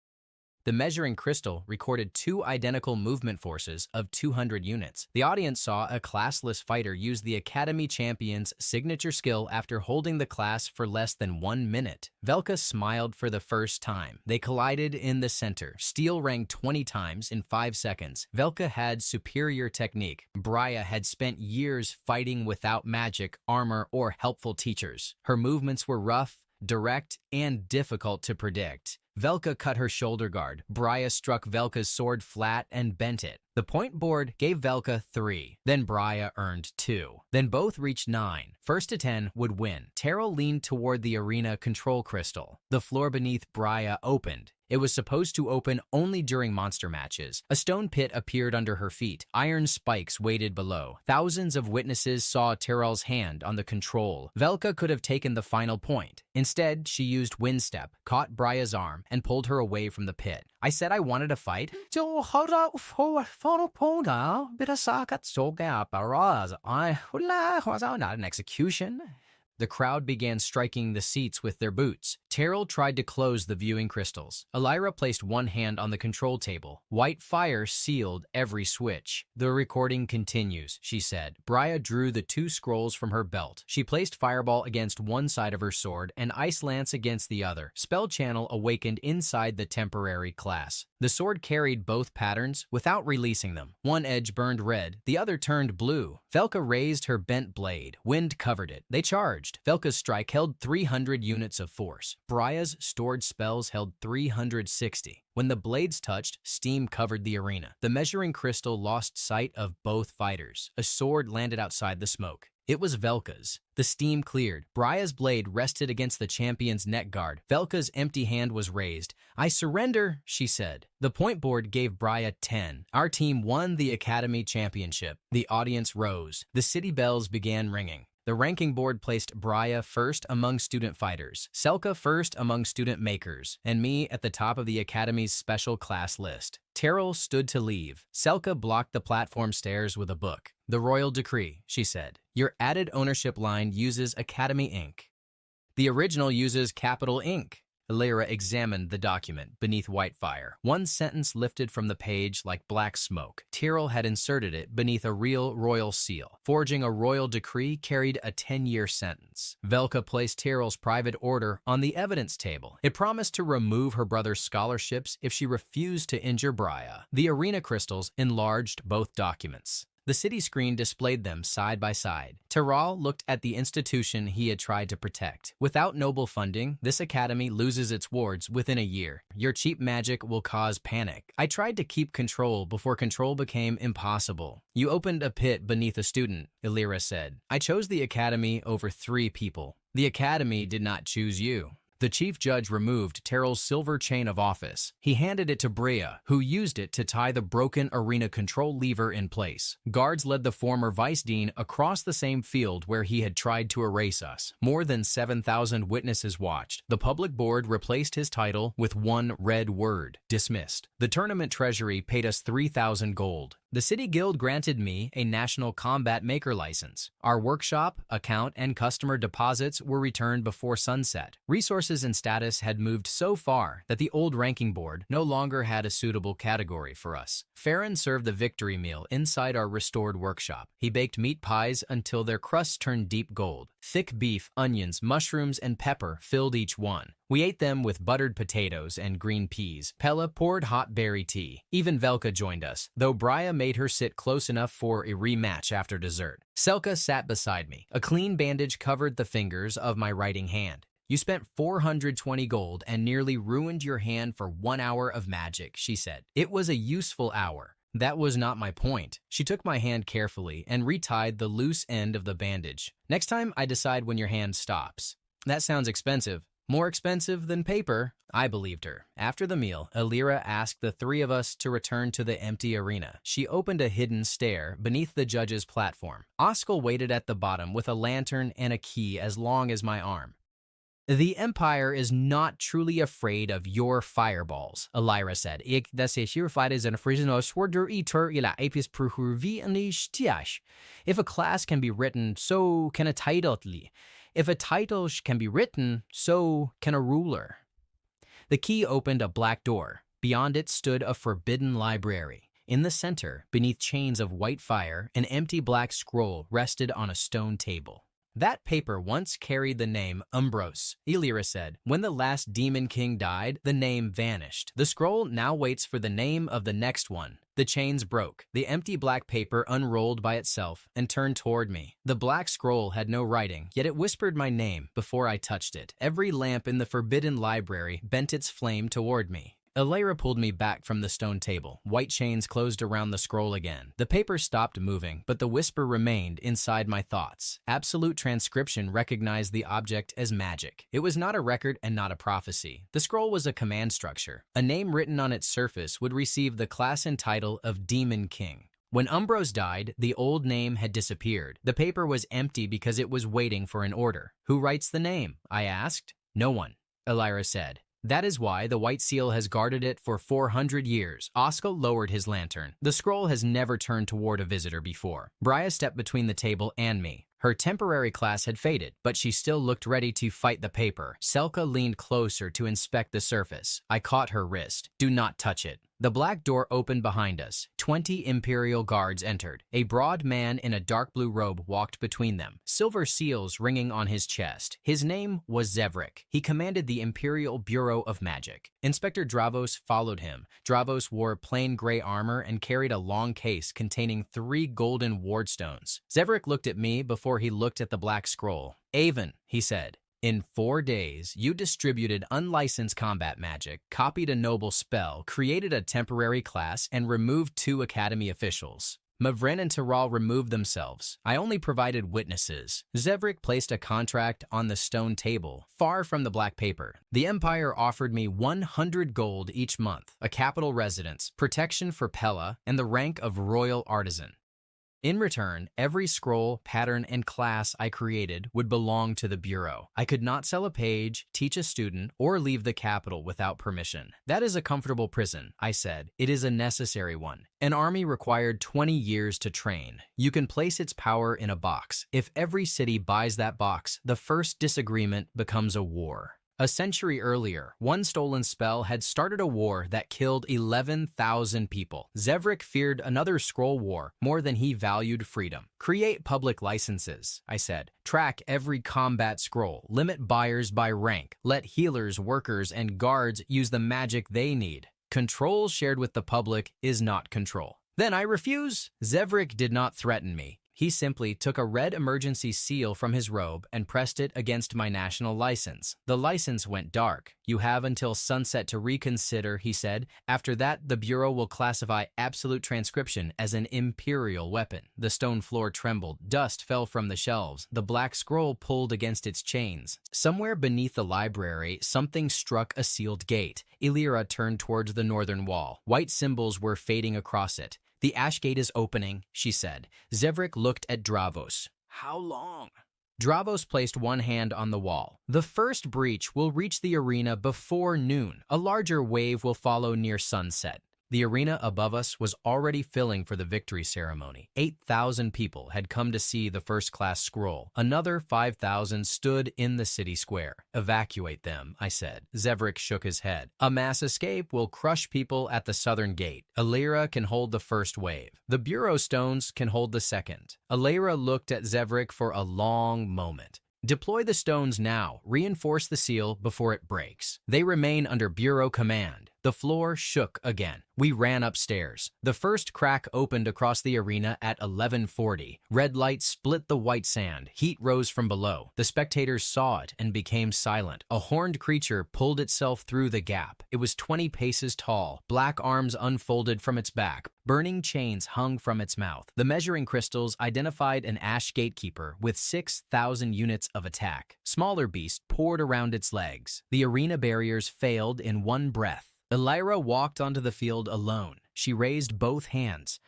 The measuring crystal recorded 2 identical movement forces of 200 units. The audience saw a classless fighter use the Academy Champion's signature skill after holding the class for less than 1 minute. Velka smiled for the first time. They collided in the center. Steel rang 20 times in 5 seconds. Velka had superior technique. Briah had spent years fighting without magic, armor, or helpful teachers. Her movements were rough, direct, and difficult to predict. Velka cut her shoulder guard. Briah struck Velka's sword flat and bent it. The point board gave Velka 3, then Brya earned 2. Then both reached 9. First to 10 would win. Terrell leaned toward the arena control crystal. The floor beneath Brya opened. It was supposed to open only during monster matches. A stone pit appeared under her feet. Iron spikes waited below. Thousands of witnesses saw Terrell's hand on the control. Velka could have taken the final point. Instead, she used wind step, caught Brya's arm, and pulled her away from the pit. I said I wanted a fight. Not an execution. The crowd began striking the seats with their boots. Terrell tried to close the viewing crystals. Elira placed one hand on the control table. White fire sealed every switch. The recording continues, she said. Brya drew the 2 scrolls from her belt. She placed Fireball against one side of her sword and Ice Lance against the other. Spell Channel awakened inside the temporary class. The sword carried both patterns without releasing them. One edge burned red, the other turned blue. Velka raised her bent blade. Wind covered it. They charged. Velka's strike held 300 units of force. Brya's stored spells held 360. When the blades touched, steam covered the arena. The measuring crystal lost sight of both fighters. A sword landed outside the smoke. It was Velka's. The steam cleared. Brya's blade rested against the champion's neck guard. Velka's empty hand was raised. "I surrender," she said. The point board gave Brya 10. Our team won the Academy Championship. The audience rose. The city bells began ringing. The ranking board placed Brya first among student fighters, Selka first among student makers, and me at the top of the Academy's special class list. Terrell stood to leave. Selka blocked the platform stairs with a book. "The Royal Decree," she said. "Your added ownership line uses Academy ink. The original uses capital ink." Elira examined the document beneath white fire. One sentence lifted from the page like black smoke. Tyrrell had inserted it beneath a real royal seal. Forging a royal decree carried a 10-year sentence. Velka placed Tyrrell's private order on the evidence table. It promised to remove her brother's scholarships if she refused to injure Brya. The arena crystals enlarged both documents. The city screen displayed them side by side. Tyrrell looked at the institution he had tried to protect. Without noble funding, this academy loses its wards within a year. Your cheap magic will cause panic. I tried to keep control before control became impossible. You opened a pit beneath a student, Elira said. I chose the academy over 3 people. The academy did not choose you. The chief judge removed Terrell's silver chain of office. He handed it to Brea, who used it to tie the broken arena control lever in place. Guards led the former vice dean across the same field where he had tried to erase us. More than 7,000 witnesses watched. The public board replaced his title with one red word: dismissed. The tournament treasury paid us 3,000 gold. The City Guild granted me a National Combat Maker license. Our workshop, account, and customer deposits were returned before sunset. Resources and status had moved so far that the old ranking board no longer had a suitable category for us. Farron served the victory meal inside our restored workshop. He baked meat pies until their crusts turned deep gold. Thick beef, onions, mushrooms, and pepper filled each one. We ate them with buttered potatoes and green peas. Pella poured hot berry tea. Even Velka joined us, though Brea made her sit close enough for a rematch after dessert. Selka sat beside me. A clean bandage covered the fingers of my writing hand. You spent 420 gold and nearly ruined your hand for 1 hour of magic, she said. It was a useful hour. That was not my point. She took my hand carefully and retied the loose end of the bandage. Next time, I decide when your hand stops. That sounds expensive. More expensive than paper, I believed her. After the meal, Elira asked the 3 of us to return to the empty arena. She opened a hidden stair beneath the judge's platform. Oskel waited at the bottom with a lantern and a key as long as my arm. The Empire is not truly afraid of your fireballs, Elira said. If a class can be written, so can a title. If a title can be written, so can a ruler. The key opened a black door. Beyond it stood a forbidden library. In the center, beneath chains of white fire, an empty black scroll rested on a stone table. That paper once carried the name Umbros, Elira said. When the last Demon King died, the name vanished. The scroll now waits for the name of the next one. The chains broke. The empty black paper unrolled by itself and turned toward me. The black scroll had no writing, yet it whispered my name before I touched it. Every lamp in the forbidden library bent its flame toward me. Illyra pulled me back from the stone table. White chains closed around the scroll again. The paper stopped moving, but the whisper remained inside my thoughts. Absolute transcription recognized the object as magic. It was not a record and not a prophecy. The scroll was a command structure. A name written on its surface would receive the class and title of Demon King. When Umbros died, the old name had disappeared. The paper was empty because it was waiting for an order. Who writes the name? I asked. No one, Illyra said. That is why the White Seal has guarded it for 400 years. Oscar lowered his lantern. The scroll has never turned toward a visitor before. Brya stepped between the table and me. Her temporary class had faded, but she still looked ready to fight the paper. Selka leaned closer to inspect the surface. I caught her wrist. Do not touch it. The black door opened behind us. 20 Imperial guards entered. A broad man in a dark blue robe walked between them, silver seals ringing on his chest. His name was Zevrik. He commanded the Imperial Bureau of Magic. Inspector Dravos followed him. Dravos wore plain gray armor and carried a long case containing 3 golden wardstones. Zevrik looked at me before he looked at the black scroll. Avon, he said. In 4 days, you distributed unlicensed combat magic, copied a noble spell, created a temporary class, and removed 2 academy officials. Mavren and Taral removed themselves. I only provided witnesses. Zevrik placed a contract on the stone table, far from the black paper. The Empire offered me 100 gold each month, a capital residence, protection for Pella, and the rank of royal artisan. In return, every scroll, pattern, and class I created would belong to the Bureau. I could not sell a page, teach a student, or leave the capital without permission. That is a comfortable prison, I said. It is a necessary one. An army required 20 years to train. You can place its power in a box. If every city buys that box, the first disagreement becomes a war. A century earlier, one stolen spell had started a war that killed 11,000 people. Zevrik feared another scroll war more than he valued freedom. Create public licenses, I said. Track every combat scroll. Limit buyers by rank. Let healers, workers, and guards use the magic they need. Control shared with the public is not control. Then I refuse. Zevrik did not threaten me. He simply took a red emergency seal from his robe and pressed it against my national license. The license went dark. You have until sunset to reconsider, he said. After that, the Bureau will classify absolute transcription as an imperial weapon. The stone floor trembled. Dust fell from the shelves. The black scroll pulled against its chains. Somewhere beneath the library, something struck a sealed gate. Illyra turned towards the northern wall. White symbols were fading across it. The ash gate is opening, she said. Zevrik looked at Dravos. How long? Dravos placed one hand on the wall. The first breach will reach the arena before noon. A larger wave will follow near sunset. The arena above us was already filling for the victory ceremony. 8,000 people had come to see the first-class scroll. Another 5,000 stood in the city square. Evacuate them, I said. Zevrik shook his head. A mass escape will crush people at the southern gate. Illyra can hold the first wave. The Bureau stones can hold the second. Illyra looked at Zevrik for a long moment. Deploy the stones now. Reinforce the seal before it breaks. They remain under Bureau command. The floor shook again. We ran upstairs. The first crack opened across the arena at 11:40. Red light split the white sand. Heat rose from below. The spectators saw it and became silent. A horned creature pulled itself through the gap. It was 20 paces tall. Black arms unfolded from its back. Burning chains hung from its mouth. The measuring crystals identified an ash gatekeeper with 6,000 units of attack. Smaller beasts poured around its legs. The arena barriers failed in one breath. Illyra walked onto the field alone. She raised both hands.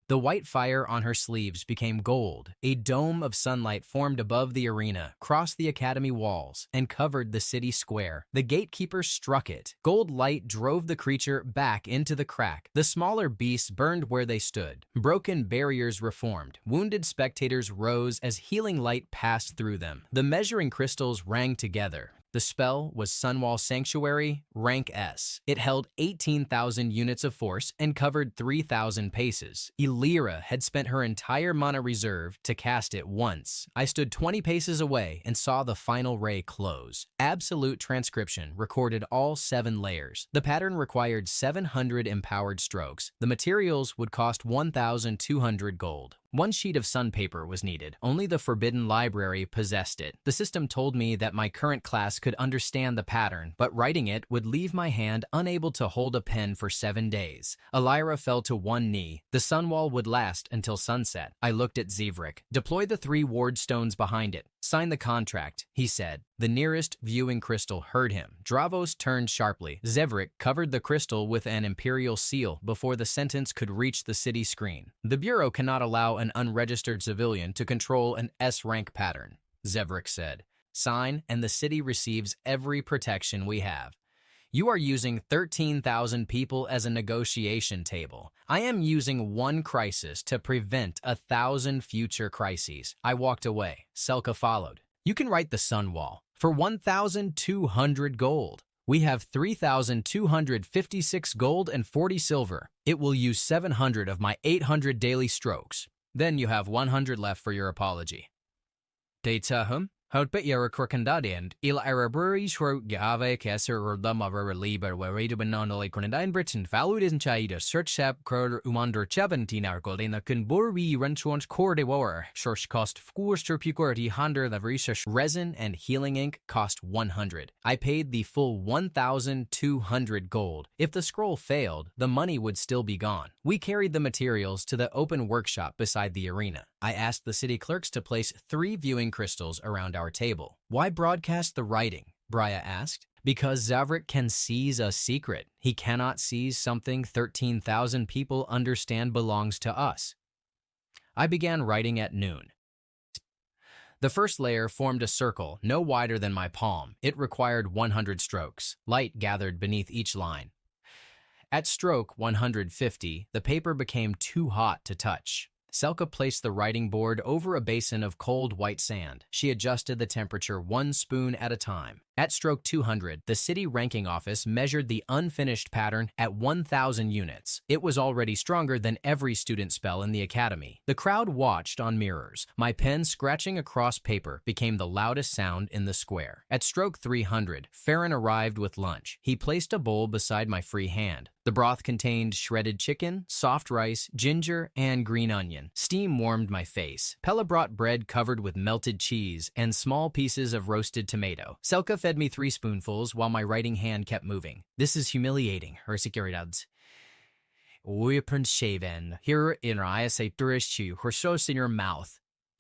The white fire on her sleeves became gold. A dome of sunlight formed above the arena, crossed the academy walls, and covered the city square. The gatekeeper struck it. Gold light drove the creature back into the crack. The smaller beasts burned where they stood. Broken barriers reformed. Wounded spectators rose as healing light passed through them. The measuring crystals rang together. The spell was Sunwall Sanctuary, rank S. It held 18,000 units of force and covered 3,000 paces. Illyra had spent her entire mana reserve to cast it once. I stood 20 paces away and saw the final ray close. Absolute transcription recorded all 7 layers. The pattern required 700 empowered strokes. The materials would cost 1,200 gold. One sheet of sun paper was needed. Only the forbidden library possessed it. The system told me that my current class could understand the pattern, but writing it would leave my hand unable to hold a pen for 7 days. Elira fell to one knee. The sunwall would last until sunset. I looked at Zivrik. Deploy the 3 ward stones behind it. Sign the contract, he said. The nearest viewing crystal heard him. Dravos turned sharply. Zevrik covered the crystal with an imperial seal before the sentence could reach the city screen. The Bureau cannot allow an unregistered civilian to control an S-rank pattern, Zevrik said. Sign, and the city receives every protection we have. You are using 13,000 people as a negotiation table. I am using one crisis to prevent 1,000 future crises. I walked away. Selka followed. You can write the Sunwall for 1,200 gold. We have 3,256 gold and 40 silver. It will use 700 of my 800 daily strokes. Then you have 100 left for your apology. Datahum? Hotbit Yarakrakandadian, Il Araburi Shro Gave Kesser or Lamavera Liber where Radobanonali Cornadine Britain, Valued in Chaida, Search Sap, Kurd Umander 17 Argoldina Kunburi Renchwant Corde War, Shorsh cost Fkurster Pucurity Hander the Research Resin and Healing Ink cost 100. I paid the full 1,200 gold. If the scroll failed, the money would still be gone. We carried the materials to the open workshop beside the arena. I asked the city clerks to place 3 viewing crystals around our table. Why broadcast the writing? Brya asked. Because Zavrik can seize a secret. He cannot seize something 13,000 people understand belongs to us. I began writing at noon. The first layer formed a circle no wider than my palm. It required 100 strokes. Light gathered beneath each line. At stroke 150, the paper became too hot to touch. Selka placed the writing board over a basin of cold white sand. She adjusted the temperature 1 spoon at a time. At stroke 200, the city ranking office measured the unfinished pattern at 1,000 units. It was already stronger than every student spell in the academy. The crowd watched on mirrors. My pen scratching across paper became the loudest sound in the square. At stroke 300, Farron arrived with lunch. He placed a bowl beside my free hand. The broth contained shredded chicken, soft rice, ginger, and green onion. Steam warmed my face. Pella brought bread covered with melted cheese and small pieces of roasted tomato. Selka fed me 3 spoonfuls while my writing hand kept moving. This is humiliating, her securidads. Shaven. Here in I say Durishu, her sauce in your mouth.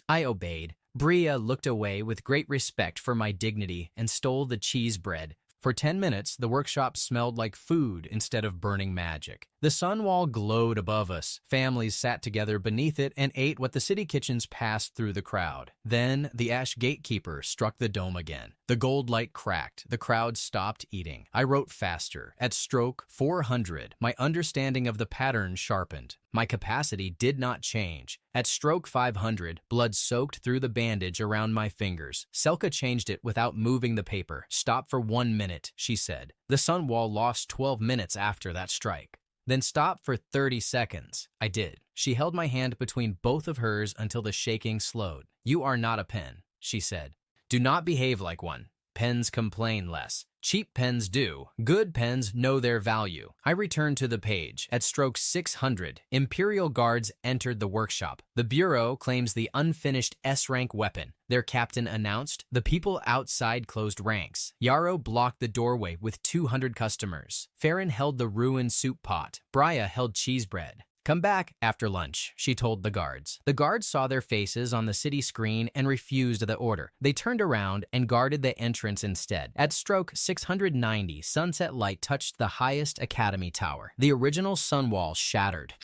I obeyed. Bria looked away with great respect for my dignity and stole the cheese bread. For 10 minutes, the workshop smelled like food instead of burning magic. The sun wall glowed above us. Families sat together beneath it and ate what the city kitchens passed through the crowd. Then the ash gatekeeper struck the dome again. The gold light cracked. The crowd stopped eating. I wrote faster. At stroke 400, my understanding of the pattern sharpened. My capacity did not change. At stroke 500, blood soaked through the bandage around my fingers. Selka changed it without moving the paper. Stop for 1 minute, she said. The sun wall lost 12 minutes after that strike. Then stop for 30 seconds. I did. She held my hand between both of hers until the shaking slowed. You are not a pen, she said. Do not behave like one. Pens complain less. Cheap pens do. Good pens know their value. I returned to the page. At stroke 600, Imperial Guards entered the workshop. The Bureau claims the unfinished S-rank weapon. Their captain announced. The people outside closed ranks. Yarrow blocked the doorway with 200 customers. Farron held the ruined soup pot. Brya held cheese bread. Come back after lunch, she told the guards. The guards saw their faces on the city screen and refused the order. They turned around and guarded the entrance instead. At stroke 690, sunset light touched the highest academy tower. The original sun wall shattered.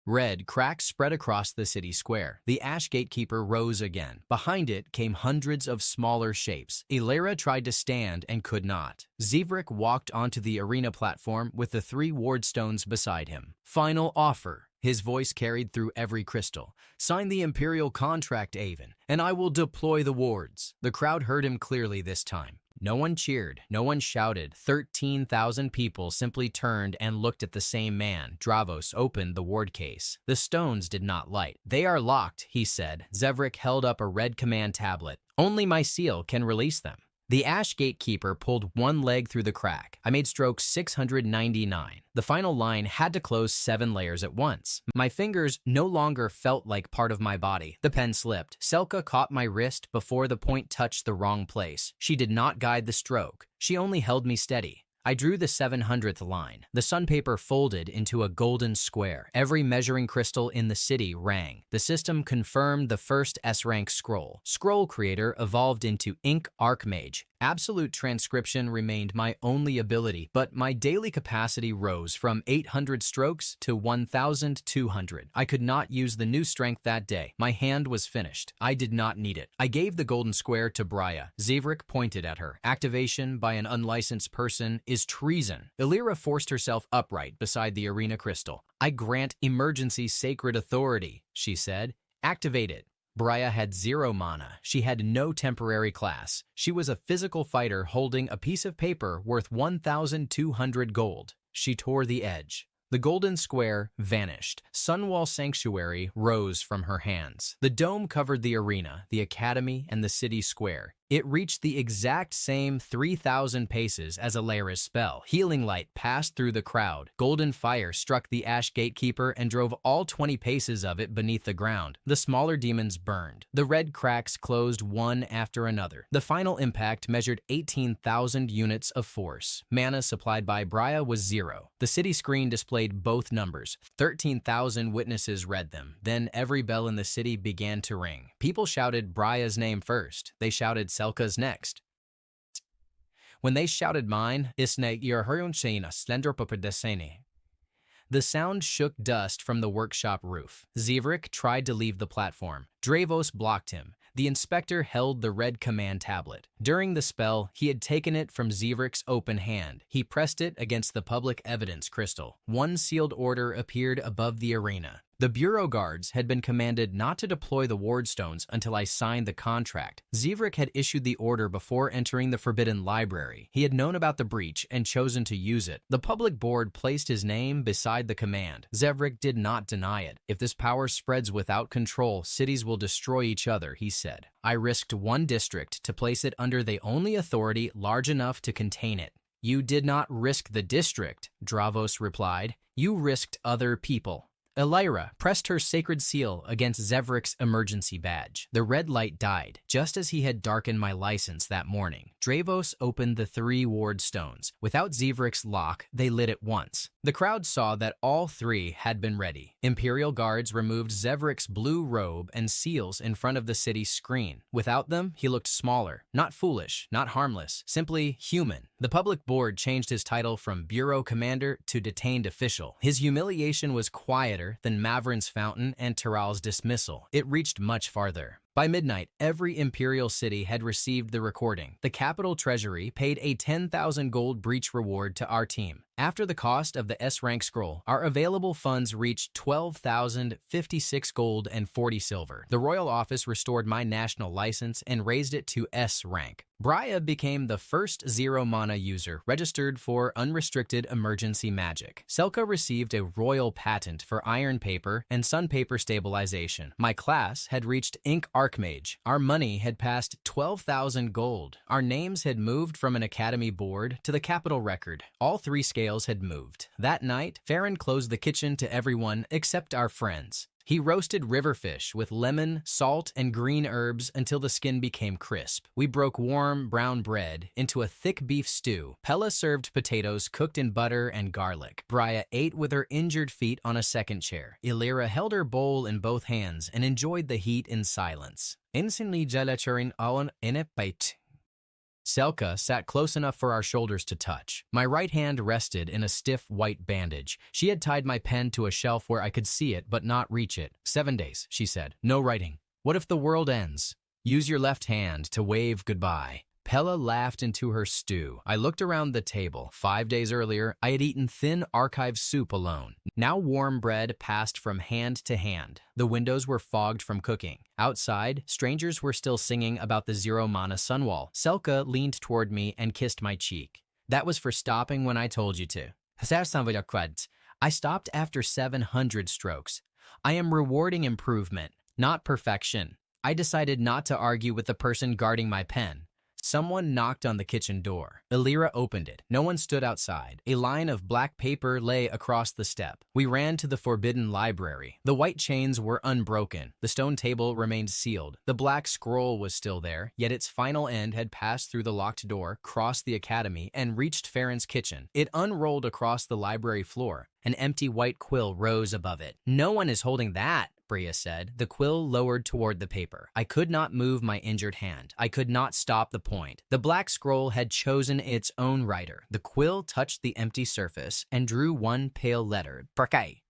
Red cracks spread across the city square. The ash gatekeeper rose again. Behind it came hundreds of smaller shapes. Ilera tried to stand and could not. Zivrik walked onto the arena platform with the 3 wardstones beside him. Final offer. His voice carried through every crystal. Sign the Imperial contract, Avon, and I will deploy the wards. The crowd heard him clearly this time. No one cheered. No one shouted. 13,000 people simply turned and looked at the same man. Dravos opened the ward case. The stones did not light. They are locked, he said. Zevrik held up a red command tablet. Only my seal can release them. The Ash Gatekeeper pulled one leg through the crack. I made stroke 699. The final line had to close 7 layers at once. My fingers no longer felt like part of my body. The pen slipped. Selka caught my wrist before the point touched the wrong place. She did not guide the stroke. She only held me steady. I drew the 700th line. The sandpaper folded into a golden square. Every measuring crystal in the city rang. The system confirmed the first S-rank scroll. Scroll Creator evolved into Ink Archmage. Absolute transcription remained my only ability, but my daily capacity rose from 800 strokes to 1,200. I could not use the new strength that day. My hand was finished. I did not need it. I gave the golden square to Brya. Zivrik pointed at her. Activation by an unlicensed person is treason. Illyra forced herself upright beside the arena crystal. I grant emergency sacred authority, she said. Activate it. Brya had 0 mana. She had no temporary class. She was a physical fighter holding a piece of paper worth 1,200 gold. She tore the edge. The golden square vanished. Sunwall Sanctuary rose from her hands. The dome covered the arena, the academy, and the city square. It reached the exact same 3,000 paces as Illyra's spell. Healing light passed through the crowd. Golden fire struck the Ash Gatekeeper and drove all 20 paces of it beneath the ground. The smaller demons burned. The red cracks closed one after another. The final impact measured 18,000 units of force. Mana supplied by Brya was 0. The city screen displayed both numbers. 13,000 witnesses read them. Then every bell in the city began to ring. People shouted Brya's name first. They shouted Selka's next. When they shouted mine, Isne Yerhurunshina Slendropopedesene. The sound shook dust from the workshop roof. Zivrik tried to leave the platform. Dravos blocked him. The inspector held the red command tablet. During the spell, he had taken it from Zivrik's open hand. He pressed it against the public evidence crystal. One sealed order appeared above the arena. The bureau guards had been commanded not to deploy the wardstones until I signed the contract. Zivrik had issued the order before entering the Forbidden Library. He had known about the breach and chosen to use it. The public board placed his name beside the command. Zivrik did not deny it. If this power spreads without control, cities will destroy each other, he said. I risked one district to place it under the only authority large enough to contain it. You did not risk the district, Dravos replied. You risked other people. Illyra pressed her sacred seal against Zivrik's emergency badge. The red light died, just as he had darkened my license that morning. Dravos opened the 3 ward stones. Without Zivrik's lock, they lit at once. The crowd saw that all 3 had been ready. Imperial guards removed Zivrik's blue robe and seals in front of the city screen. Without them, he looked smaller. Not foolish, not harmless, simply human. The public board changed his title from bureau commander to detained official. His humiliation was quieter than Mavrin's fountain and Tiral's dismissal. It reached much farther. By midnight, every imperial city had received the recording. The capital treasury paid a 10,000 gold breach reward to our team. After the cost of the S-rank scroll, our available funds reached 12,056 gold and 40 silver. The royal office restored my national license and raised it to S rank. Brya became the first 0 mana user registered for unrestricted emergency magic. Selka received a royal patent for iron paper and sandpaper stabilization. My class had reached Ink Archmage. Our money had passed 12,000 gold. Our names had moved from an academy board to the capital record. All 3 scales had moved. That night, Farron closed the kitchen to everyone except our friends. He roasted riverfish with lemon, salt, and green herbs until the skin became crisp. We broke warm, brown bread into a thick beef stew. Pella served potatoes cooked in butter and garlic. Brya ate with her injured feet on a second chair. Illyra held her bowl in both hands and enjoyed the heat in silence. Selka sat close enough for our shoulders to touch. My right hand rested in a stiff white bandage. She had tied my pen to a shelf where I could see it but not reach it. 7 days, she said. No writing. What if the world ends? Use your left hand to wave goodbye. Pella laughed into her stew. I looked around the table. 5 days earlier, I had eaten thin archive soup alone. Now warm bread passed from hand to hand. The windows were fogged from cooking. Outside, strangers were still singing about the 0 mana sunwall. Selka leaned toward me and kissed my cheek. That was for stopping when I told you to. I stopped after 700 strokes. I am rewarding improvement, not perfection. I decided not to argue with the person guarding my pen. Someone knocked on the kitchen door. Elira opened it. No one stood outside. A line of black paper lay across the step. We ran to the forbidden library. The white chains were unbroken. The stone table remained sealed. The black scroll was still there, yet its final end had passed through the locked door, crossed the academy, and reached Farron's kitchen. It unrolled across the library floor. An empty white quill rose above it. "No one is holding that," Bria said. The quill lowered toward the paper. I could not move my injured hand. I could not stop the point. The black scroll had chosen its own writer. The quill touched the empty surface and drew one pale letter, "Perkay."